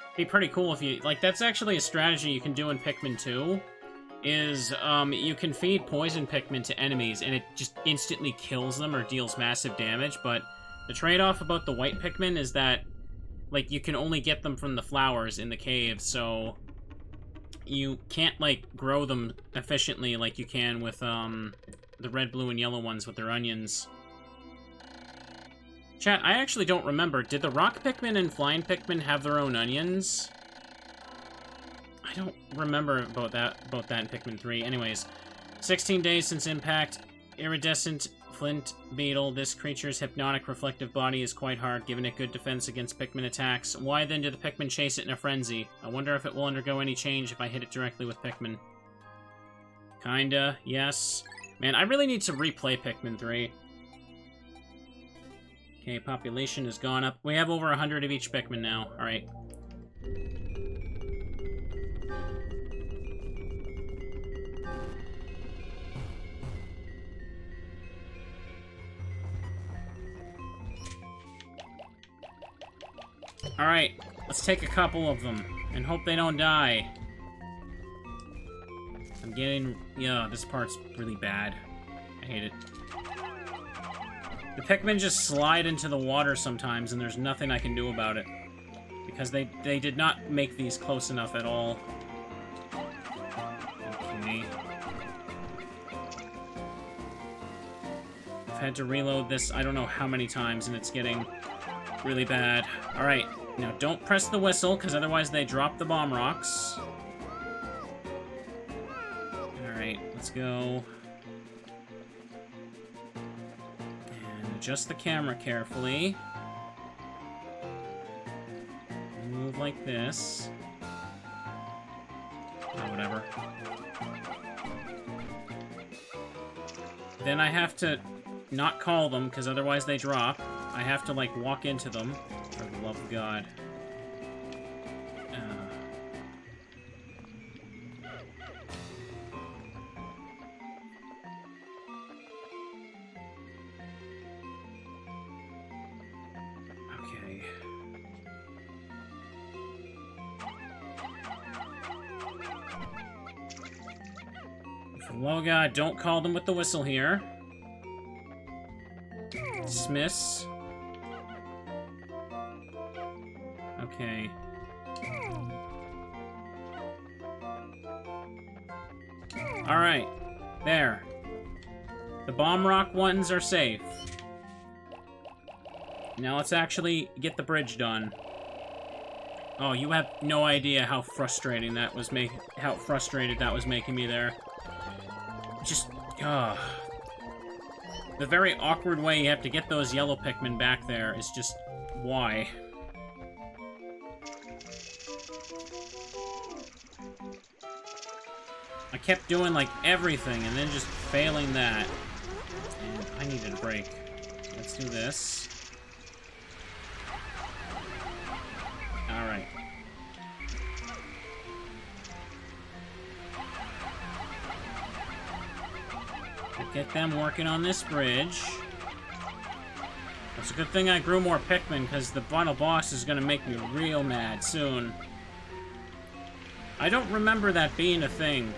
It'd be pretty cool if you... Like, that's actually a strategy you can do in Pikmin 2, is, you can feed poison Pikmin to enemies, and it just instantly kills them or deals massive damage, but the trade-off about the white Pikmin is that, like, you can only get them from the flowers in the cave, so you can't, like, grow them efficiently like you can with, the red, blue, and yellow ones with their onions. Chat, I actually don't remember. Did the rock Pikmin and flying Pikmin have their own onions? I don't remember about that in Pikmin 3. Anyways, 16 days since impact. Iridescent flint beetle. This creature's hypnotic reflective body is quite hard, giving it good defense against Pikmin attacks. Why then do the Pikmin chase it in a frenzy? I wonder if it will undergo any change if I hit it directly with Pikmin. Kinda, yes. Man, I really need to replay Pikmin 3. Okay, population has gone up. We have over 100 of each Pikmin now. Alright. Alright, let's take a couple of them and hope they don't die. I'm getting... Yeah, this part's really bad. I hate it. The Pikmin just slide into the water sometimes, and there's nothing I can do about it. Because they did not make these close enough at all. Okay. I've had to reload this I don't know how many times, and it's getting really bad. Alright, now don't press the whistle, because otherwise they drop the bomb rocks. Alright, let's go. Adjust the camera carefully. Move like this. Oh, whatever. Then I have to not call them, because otherwise they drop. I have to, like, walk into them. For the love of God. Oh god, don't call them with the whistle here. Dismiss. Okay. Alright. There. The bomb rock ones are safe. Now let's actually get the bridge done. Oh, you have no idea how frustrating that was how frustrated that was making me there. Just, the very awkward way you have to get those yellow Pikmin back there is just, why? I kept doing, like, everything, and then just failing that. And I needed a break. Let's do this. Alright. Get them working on this bridge. It's a good thing I grew more Pikmin, because the final boss is going to make me real mad soon. I don't remember that being a thing.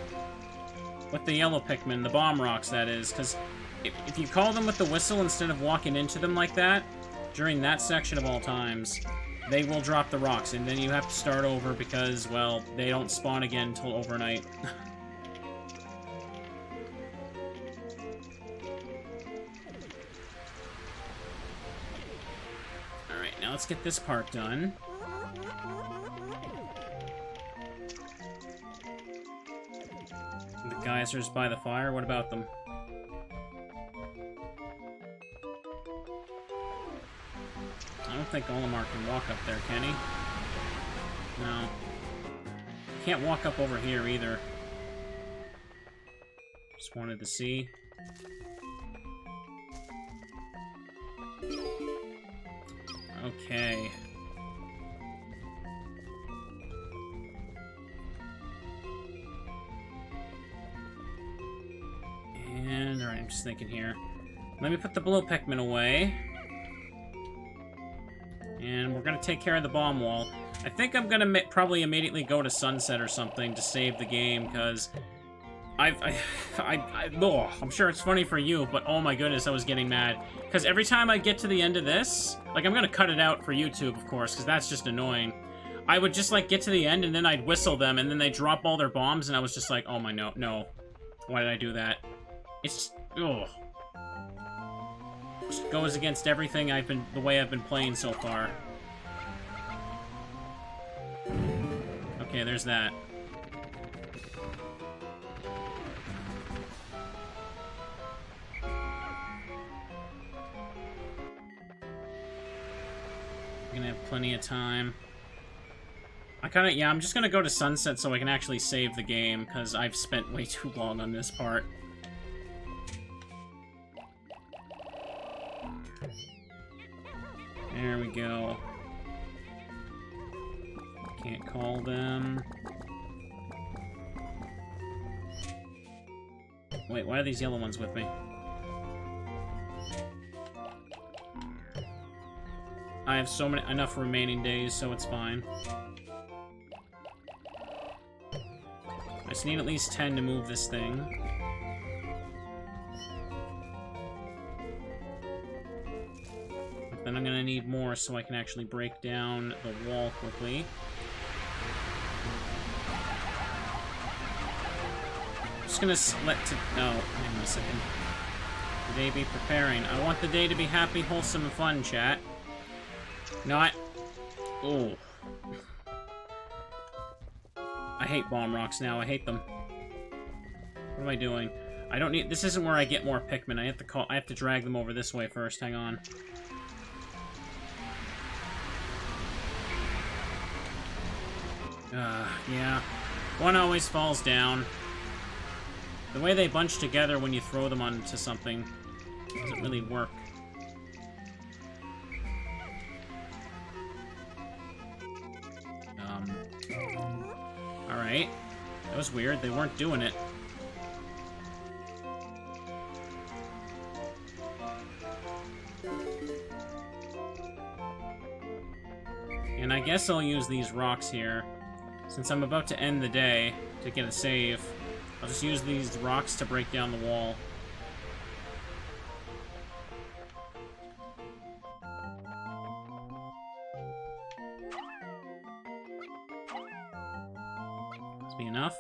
With the yellow Pikmin, the bomb rocks, that is, because if you call them with the whistle instead of walking into them like that, during that section of all times, they will drop the rocks, and then you have to start over because, well, they don't spawn again until overnight. Alright, now let's get this part done. The geysers by the fire, what about them? I don't think Olimar can walk up there, can he? No. Can't walk up over here either. Just wanted to see. Okay. And, alright, I'm just thinking here. Let me put the blue Pikmin away. And we're gonna take care of the bomb wall. I think I'm gonna probably immediately go to Sunset or something to save the game, because I'm sure it's funny for you, but oh my goodness, I was getting mad. Because every time I get to the end of this, like, I'm gonna cut it out for YouTube, of course, because that's just annoying. I would just, like, get to the end, and then I'd whistle them, and then they drop all their bombs, and I was just like, oh my no. Why did I do that? It's just, ugh. Just goes against everything the way I've been playing so far. Okay, there's that. I'm gonna have plenty of time. I'm just gonna go to Sunset so I can actually save the game, because I've spent way too long on this part. There we go. Can't call them. Wait, why are these yellow ones with me? I have enough remaining days, so it's fine. I just need at least 10 to move this thing. Then I'm gonna need more so I can actually break down the wall quickly. I'm just gonna hang on a second. The day be preparing. I want the day to be happy, wholesome, and fun, chat. Not. Oh. I hate bomb rocks now. I hate them. What am I doing? I don't need. This isn't where I get more Pikmin. I have to drag them over this way first. Hang on. Yeah. One always falls down. The way they bunch together when you throw them onto something doesn't really work. Alright. That was weird. They weren't doing it. And I guess I'll use these rocks here. Since I'm about to end the day to get a save, I'll just use these rocks to break down the wall. This be enough?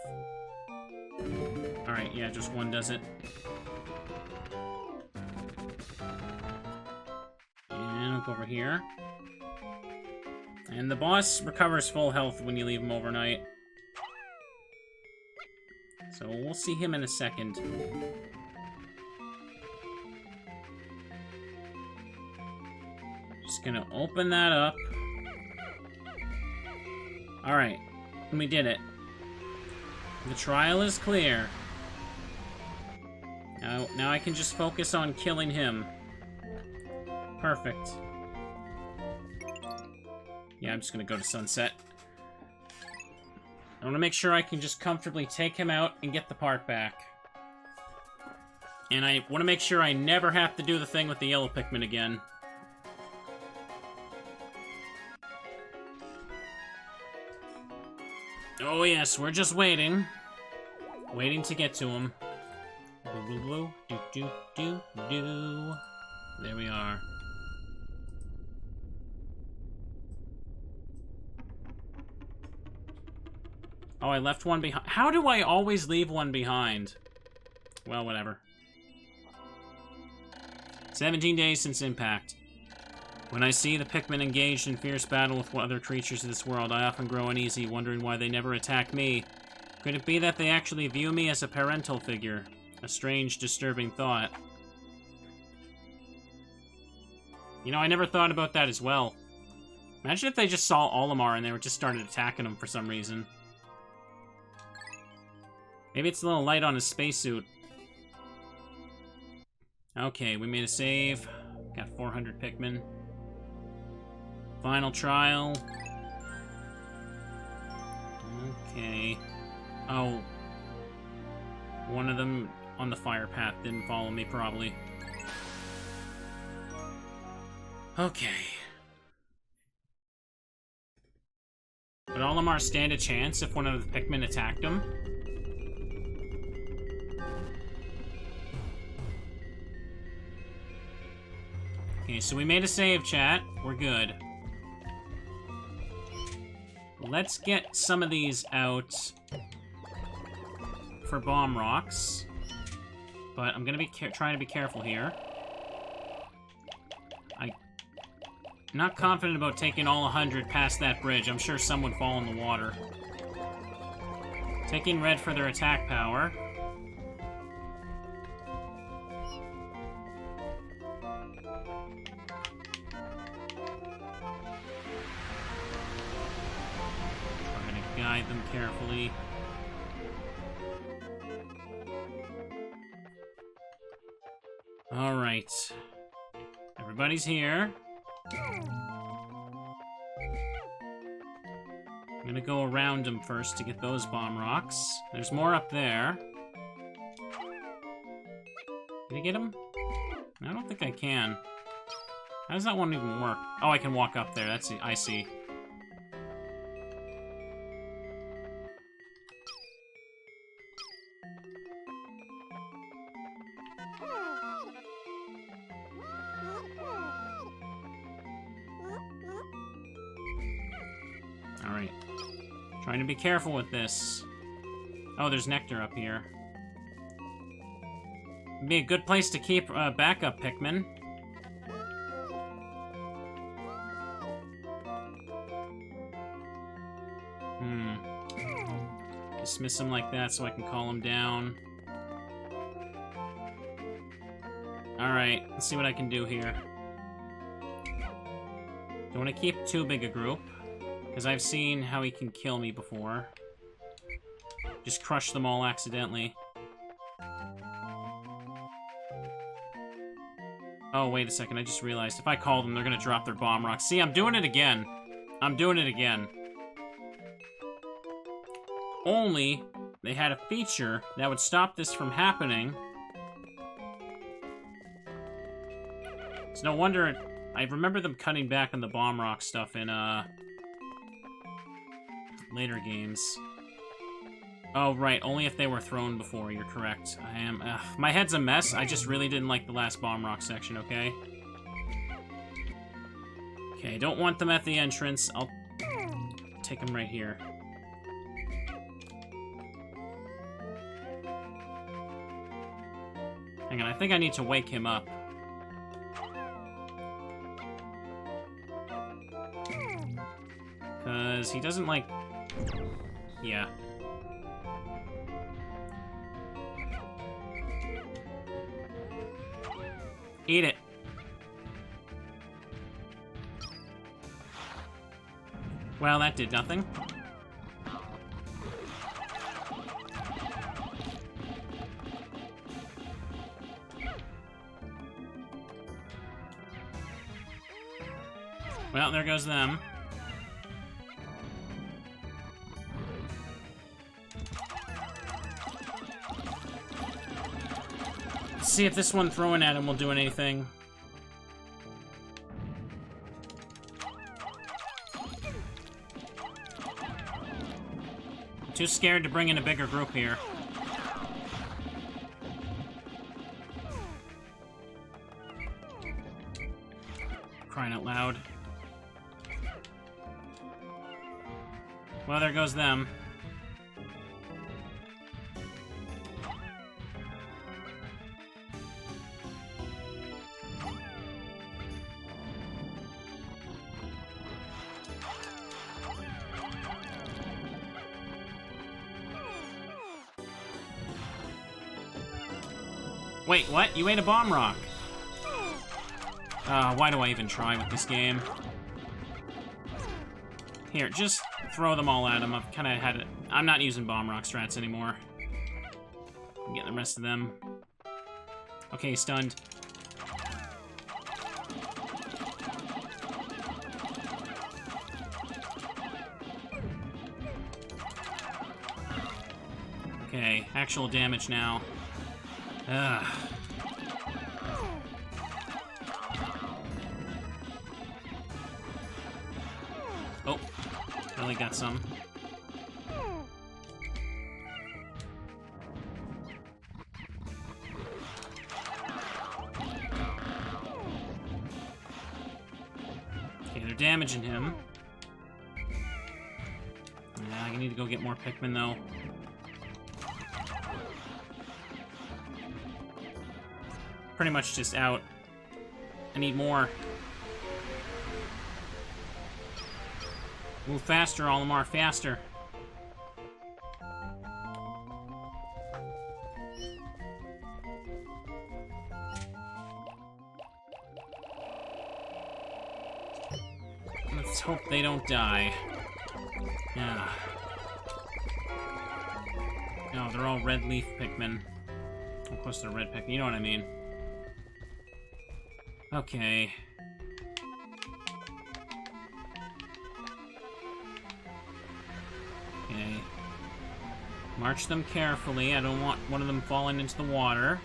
Alright, yeah, just one does it. And look over here. And the boss recovers full health when you leave him overnight. So we'll see him in a second. Just gonna open that up. Alright, we did it. The trial is clear. Now I can just focus on killing him. Perfect. Yeah, I'm just gonna go to Sunset. I want to make sure I can just comfortably take him out and get the part back. And I want to make sure I never have to do the thing with the yellow Pikmin again. Oh yes, we're just waiting. Waiting to get to him. Blue, blue, blue. Do, do, do, do. There we are. Oh, I left one behind. How do I always leave one behind? Well, whatever. 17 days since impact. When I see the Pikmin engaged in fierce battle with other creatures of this world, I often grow uneasy, wondering why they never attack me. Could it be that they actually view me as a parental figure? A strange, disturbing thought. You know, I never thought about that as well. Imagine if they just saw Olimar and they were just started attacking him for some reason. Maybe it's a little light on his spacesuit. Okay, we made a save. Got 400 Pikmin. Final trial. Okay. Oh. One of them on the fire path didn't follow me, probably. Okay. Would Olimar stand a chance if one of the Pikmin attacked him? Okay, so we made a save, chat. We're good. Let's get some of these out for bomb rocks. But I'm gonna be trying to be careful here. I'm not confident about taking all 100 past that bridge. I'm sure some would fall in the water. Taking red for their attack power. Guide them carefully. Alright. Everybody's here. I'm gonna go around them first to get those bomb rocks. There's more up there. Can I get them? I don't think I can. How does that one even work? Oh, I can walk up there. That's I see. Alright. Trying to be careful with this. Oh, there's nectar up here. Be a good place to keep backup Pikmin. Dismiss him like that so I can call him down. Alright, let's see what I can do here. Don't want to keep too big a group, because I've seen how he can kill me before. Just crush them all accidentally. Oh, wait a second, I just realized if I call them, they're gonna drop their bomb rocks. See, I'm doing it again. I'm doing it again. Only, they had a feature that would stop this from happening. It's no wonder I remember them cutting back on the bomb rock stuff in, later games. Oh, right, only if they were thrown before, you're correct. My head's a mess, I just really didn't like the last bomb rock section, okay? Okay, don't want them at the entrance. I'll take them right here. Hang on, I think I need to wake him up. Because he doesn't like... Yeah. Eat it. Well, that did nothing. Well, there goes them. Let's see if this one throwing at him will do anything. Too scared to bring in a bigger group here. Crying out loud. Well, there goes them. Wait, what? You ate a bomb rock. Why do I even try with this game? Here, just throw them all at him. I've kind of had it. I'm not using bomb rock strats anymore. Get the rest of them. Okay, stunned. Okay, actual damage now. Ugh. Oh, really got some. Okay, they're damaging him. Yeah, I need to go get more Pikmin, though. Pretty much just out. I need more. Move faster, Olimar, faster. Let's hope they don't die. Yeah. No, they're all red leaf Pikmin. Of course they're red Pikmin, you know what I mean. Okay. Okay. March them carefully. I don't want one of them falling into the water.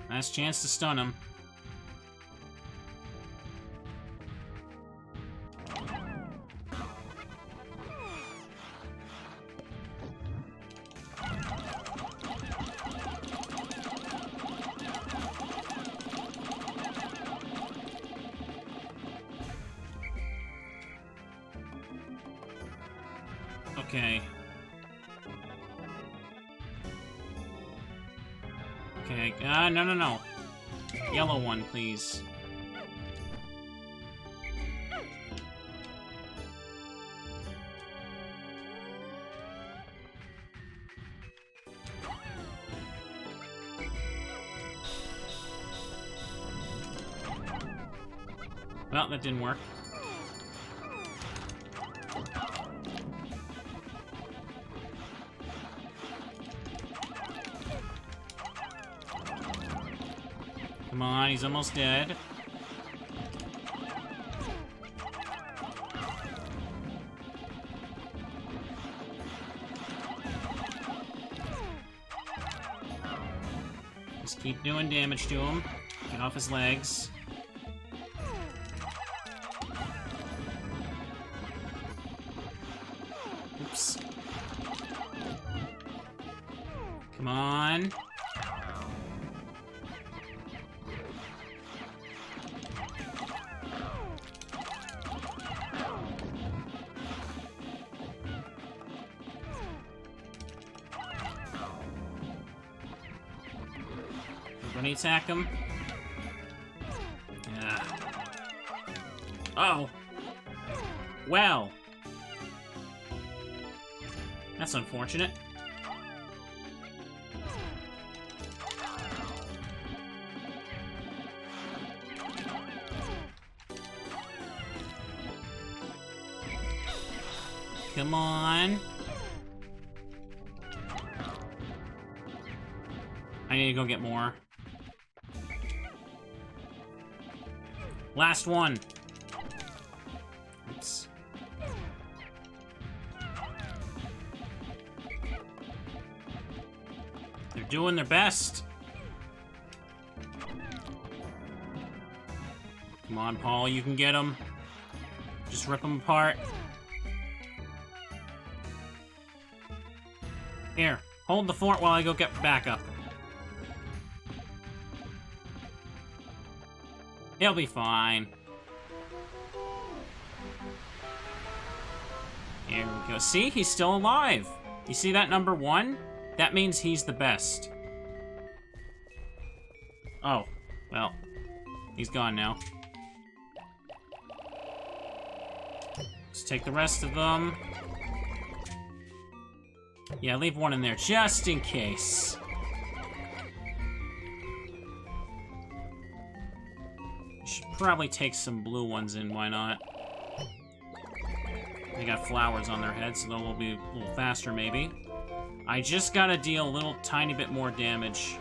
Last chance to stun him. Okay. Okay, no. Yellow one, please. Well, that didn't work. Come on, he's almost dead. Just keep doing damage to him. Get off his legs. Oops. Come on. Everybody attack him. Yeah. Uh-oh. Well. That's unfortunate. Come on. I need to go get more. Last one. Oops. doing their best. Come on, Paul, you can get them. Just rip them apart. Here, hold the fort while I go get backup. He'll be fine. Here we go. See? He's still alive. You see that number 1? That means he's the best. Oh, well. He's gone now. Let's take the rest of them. Yeah, leave one in there just in case. Should probably take some blue ones in, why not? They got flowers on their heads, so they'll be a little faster, maybe. I just gotta deal a little tiny bit more damage.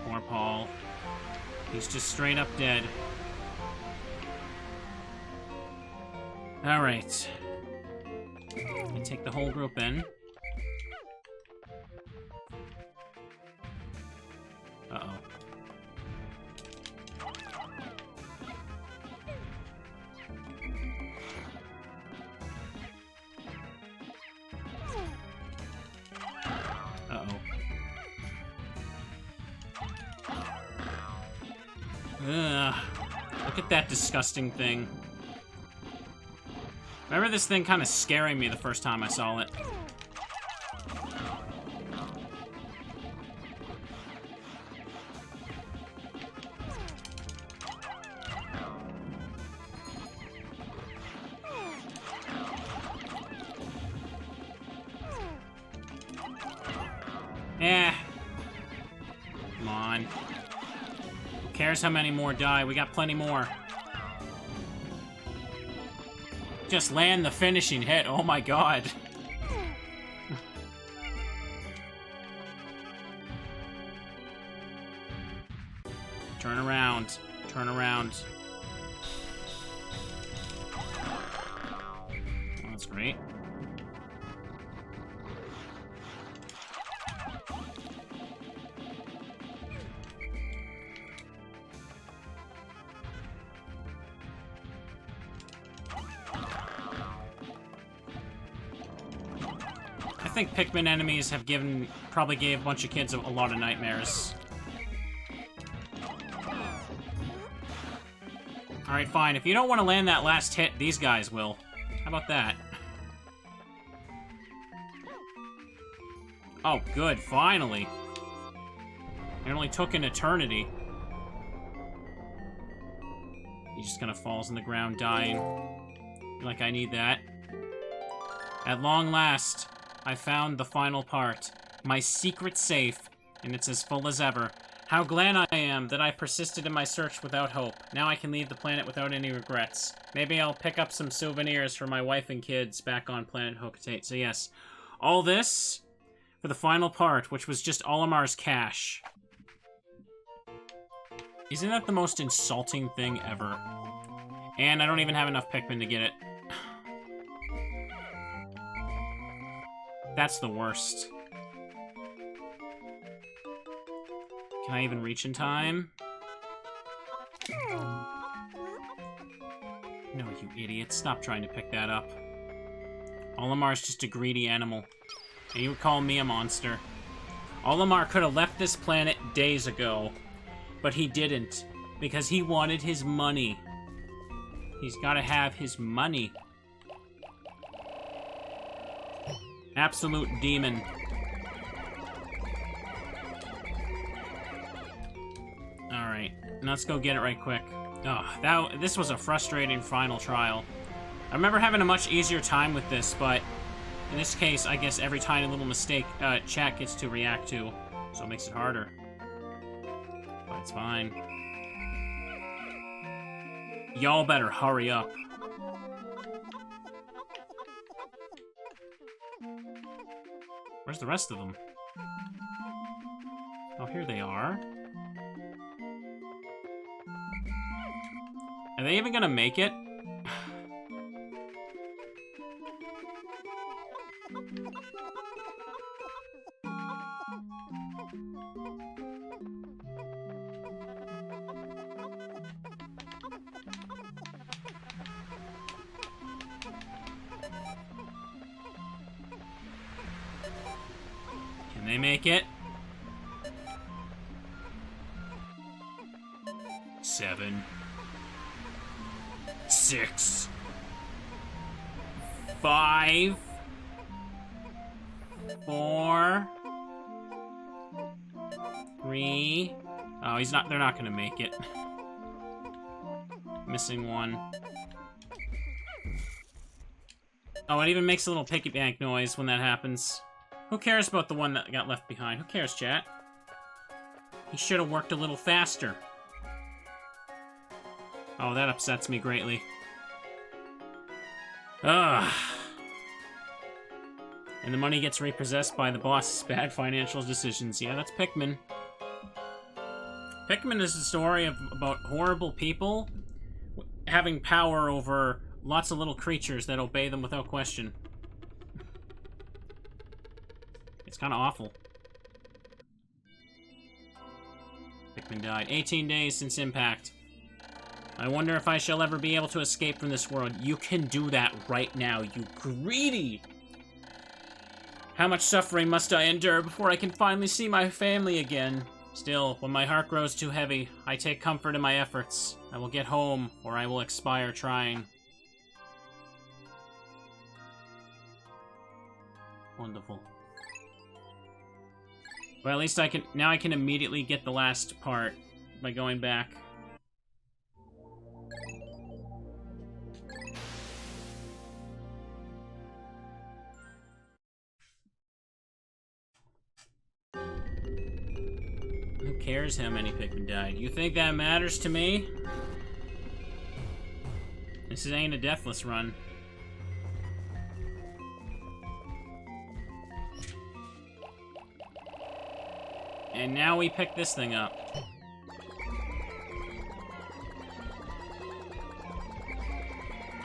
Poor Paul. He's just straight up dead. Alright. I take the whole group in. Uh-oh. Ugh. Look at that disgusting thing. Remember this thing kind of scaring me the first time I saw it. Eh. Come on. Who cares how many more die? We got plenty more. Just land the finishing hit. Oh my god. Turn around. Turn around. Oh, that's great. I think Pikmin enemies have probably gave a bunch of kids a lot of nightmares. Alright, fine. If you don't want to land that last hit, these guys will. How about that? Oh, good. Finally. It only took an eternity. He just kind of falls in the ground, dying. Like, I need that. At long last, I found the final part. My secret safe, and it's as full as ever. How glad I am that I persisted in my search without hope. Now I can leave the planet without any regrets. Maybe I'll pick up some souvenirs for my wife and kids back on Planet Hocotate. So yes, all this for the final part, which was just Olimar's cash. Isn't that the most insulting thing ever? And I don't even have enough Pikmin to get it. That's the worst. Can I even reach in time? No, you idiot. Stop trying to pick that up. Olimar's just a greedy animal. And you would call me a monster. Olimar could have left this planet days ago, but he didn't, because he wanted his money. He's gotta have his money. Absolute demon. Alright, let's go get it right quick. Oh, this was a frustrating final trial. I remember having a much easier time with this, but in this case, I guess every tiny little mistake chat gets to react to, so it makes it harder. But it's fine. Y'all better hurry up. Where's the rest of them? Oh, here they are. Are they even gonna make it? they make it? 7, 6, 5, 4, 3. Oh, he's not. They're not gonna make it. Missing one. Oh, it even makes a little piggy bank noise when that happens. Who cares about the one that got left behind? Who cares, chat? He should have worked a little faster. Oh, that upsets me greatly. Ugh. And the money gets repossessed by the boss's bad financial decisions. Yeah, that's Pikmin. Pikmin is a story about horrible people having power over lots of little creatures that obey them without question. It's kind of awful. Pikmin died. 18 days since impact. I wonder if I shall ever be able to escape from this world. You can do that right now, you greedy! How much suffering must I endure before I can finally see my family again? Still, when my heart grows too heavy, I take comfort in my efforts. I will get home, or I will expire trying. Wonderful. Well, at least now I can immediately get the last part by going back. Who cares how many Pikmin died? You think that matters to me? This ain't a deathless run. And now we pick this thing up.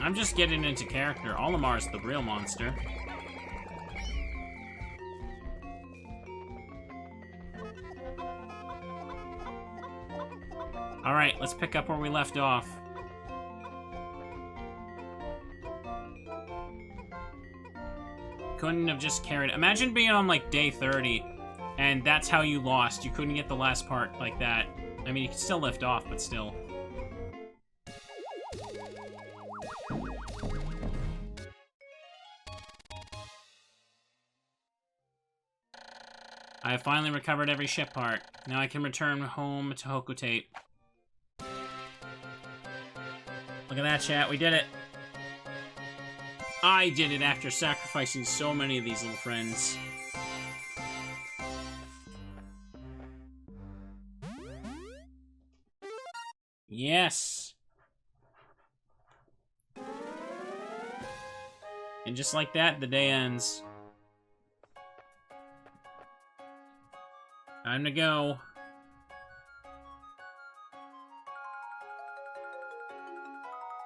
I'm just getting into character. Olimar's the real monster. Alright, let's pick up where we left off. Couldn't have just carried... Imagine being on, like, day 30, and that's how you lost. You couldn't get the last part like that. I mean, you could still lift off, but still. I have finally recovered every ship part. Now I can return home to Hokutate. Look at that, chat. We did it. I did it after sacrificing so many of these little friends. Yes! And just like that, the day ends. Time to go.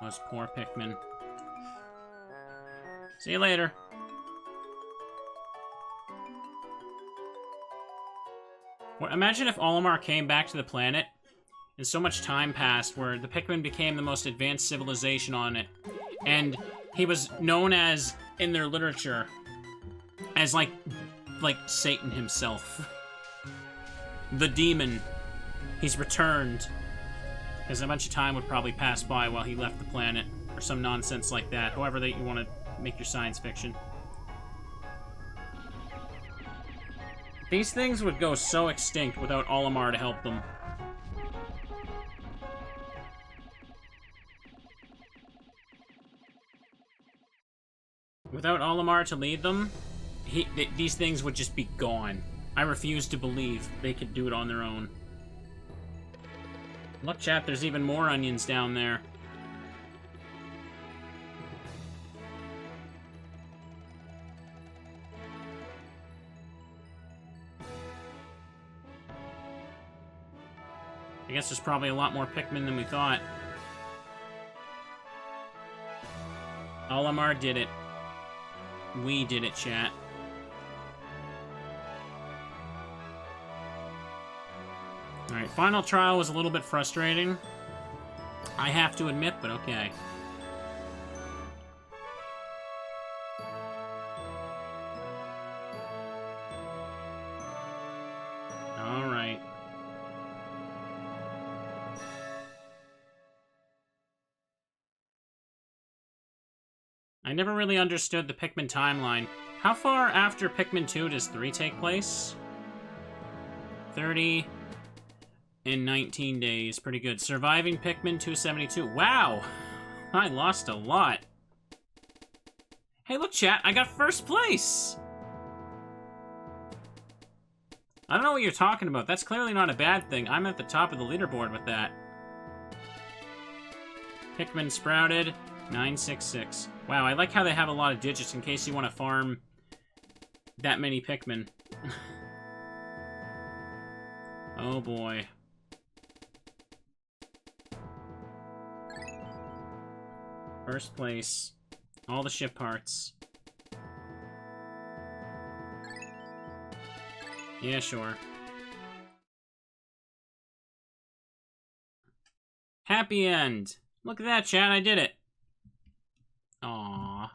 Those poor Pikmin. See you later. Well, imagine if Olimar came back to the planet and so much time passed where the Pikmin became the most advanced civilization on it. And he was known as, in their literature, as like Satan himself. The demon. He's returned. Because a bunch of time would probably pass by while he left the planet. Or some nonsense like that. However that you want to make your science fiction. These things would go so extinct without Olimar to help them. Without Olimar to lead them, these things would just be gone. I refuse to believe they could do it on their own. Look, chat, there's even more onions down there. I guess there's probably a lot more Pikmin than we thought. Olimar did it. We did it, chat. Alright, final trial was a little bit frustrating. I have to admit, but okay. I never really understood the Pikmin timeline. How far after Pikmin 2 does 3 take place? 30 in 19 days. Pretty good. Surviving Pikmin 272. Wow! I lost a lot. Hey, look, chat. I got first place! I don't know what you're talking about. That's clearly not a bad thing. I'm at the top of the leaderboard with that. Pikmin sprouted. 966. Wow, I like how they have a lot of digits in case you want to farm that many Pikmin. Oh boy. First place. All the ship parts. Yeah, sure. Happy end. Look at that, chat. I did it. Aww.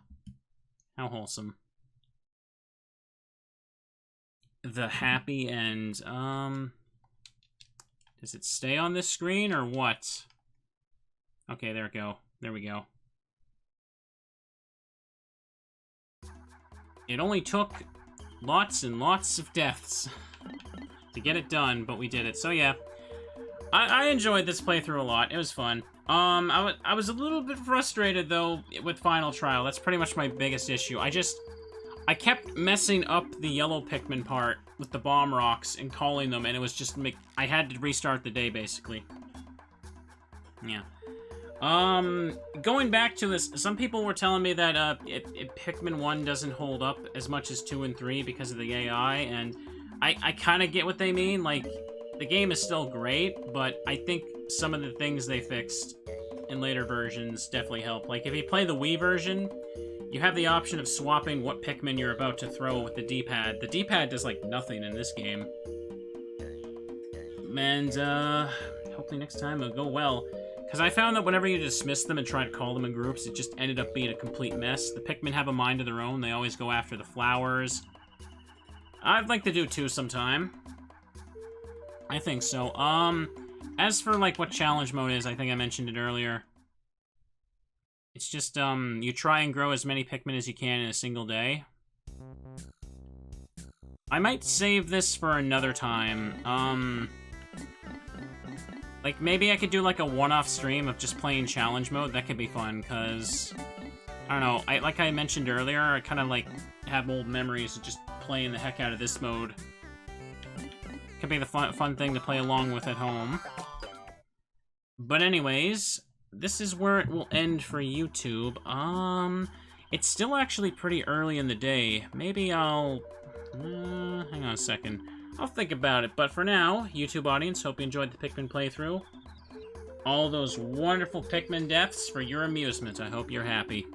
How wholesome. The happy end. Does it stay on this screen or what? Okay, there we go. There we go. It only took lots and lots of deaths to get it done, but we did it. So yeah, I enjoyed this playthrough a lot. It was fun. I was a little bit frustrated though with Final Trial. That's pretty much my biggest issue. I kept messing up the yellow Pikmin part with the bomb rocks and calling them, and it was just I had to restart the day basically. Yeah. Going back to this, some people were telling me that, Pikmin 1 doesn't hold up as much as 2 and 3 because of the AI, and I kind of get what they mean. Like, the game is still great, but I think some of the things they fixed in later versions definitely help. Like, if you play the Wii version, you have the option of swapping what Pikmin you're about to throw with the D-pad. The D-pad does, like, nothing in this game. And, hopefully next time it'll go well. Because I found that whenever you dismiss them and try to call them in groups, it just ended up being a complete mess. The Pikmin have a mind of their own. They always go after the flowers. I'd like to do 2 sometime. I think so. As for, like, what challenge mode is, I think I mentioned it earlier. It's just, you try and grow as many Pikmin as you can in a single day. I might save this for another time. Like, maybe I could do, like, a one-off stream of just playing challenge mode. That could be fun, because, I don't know, like I mentioned earlier, I kind of, like, have old memories of just playing the heck out of this mode. Could be the fun thing to play along with at home. But anyways, this is where it will end for YouTube. It's still actually pretty early in the day. Maybe I'll... hang on a second. I'll think about it, but for now, YouTube audience, hope you enjoyed the Pikmin playthrough. All those wonderful Pikmin deaths for your amusement. I hope you're happy.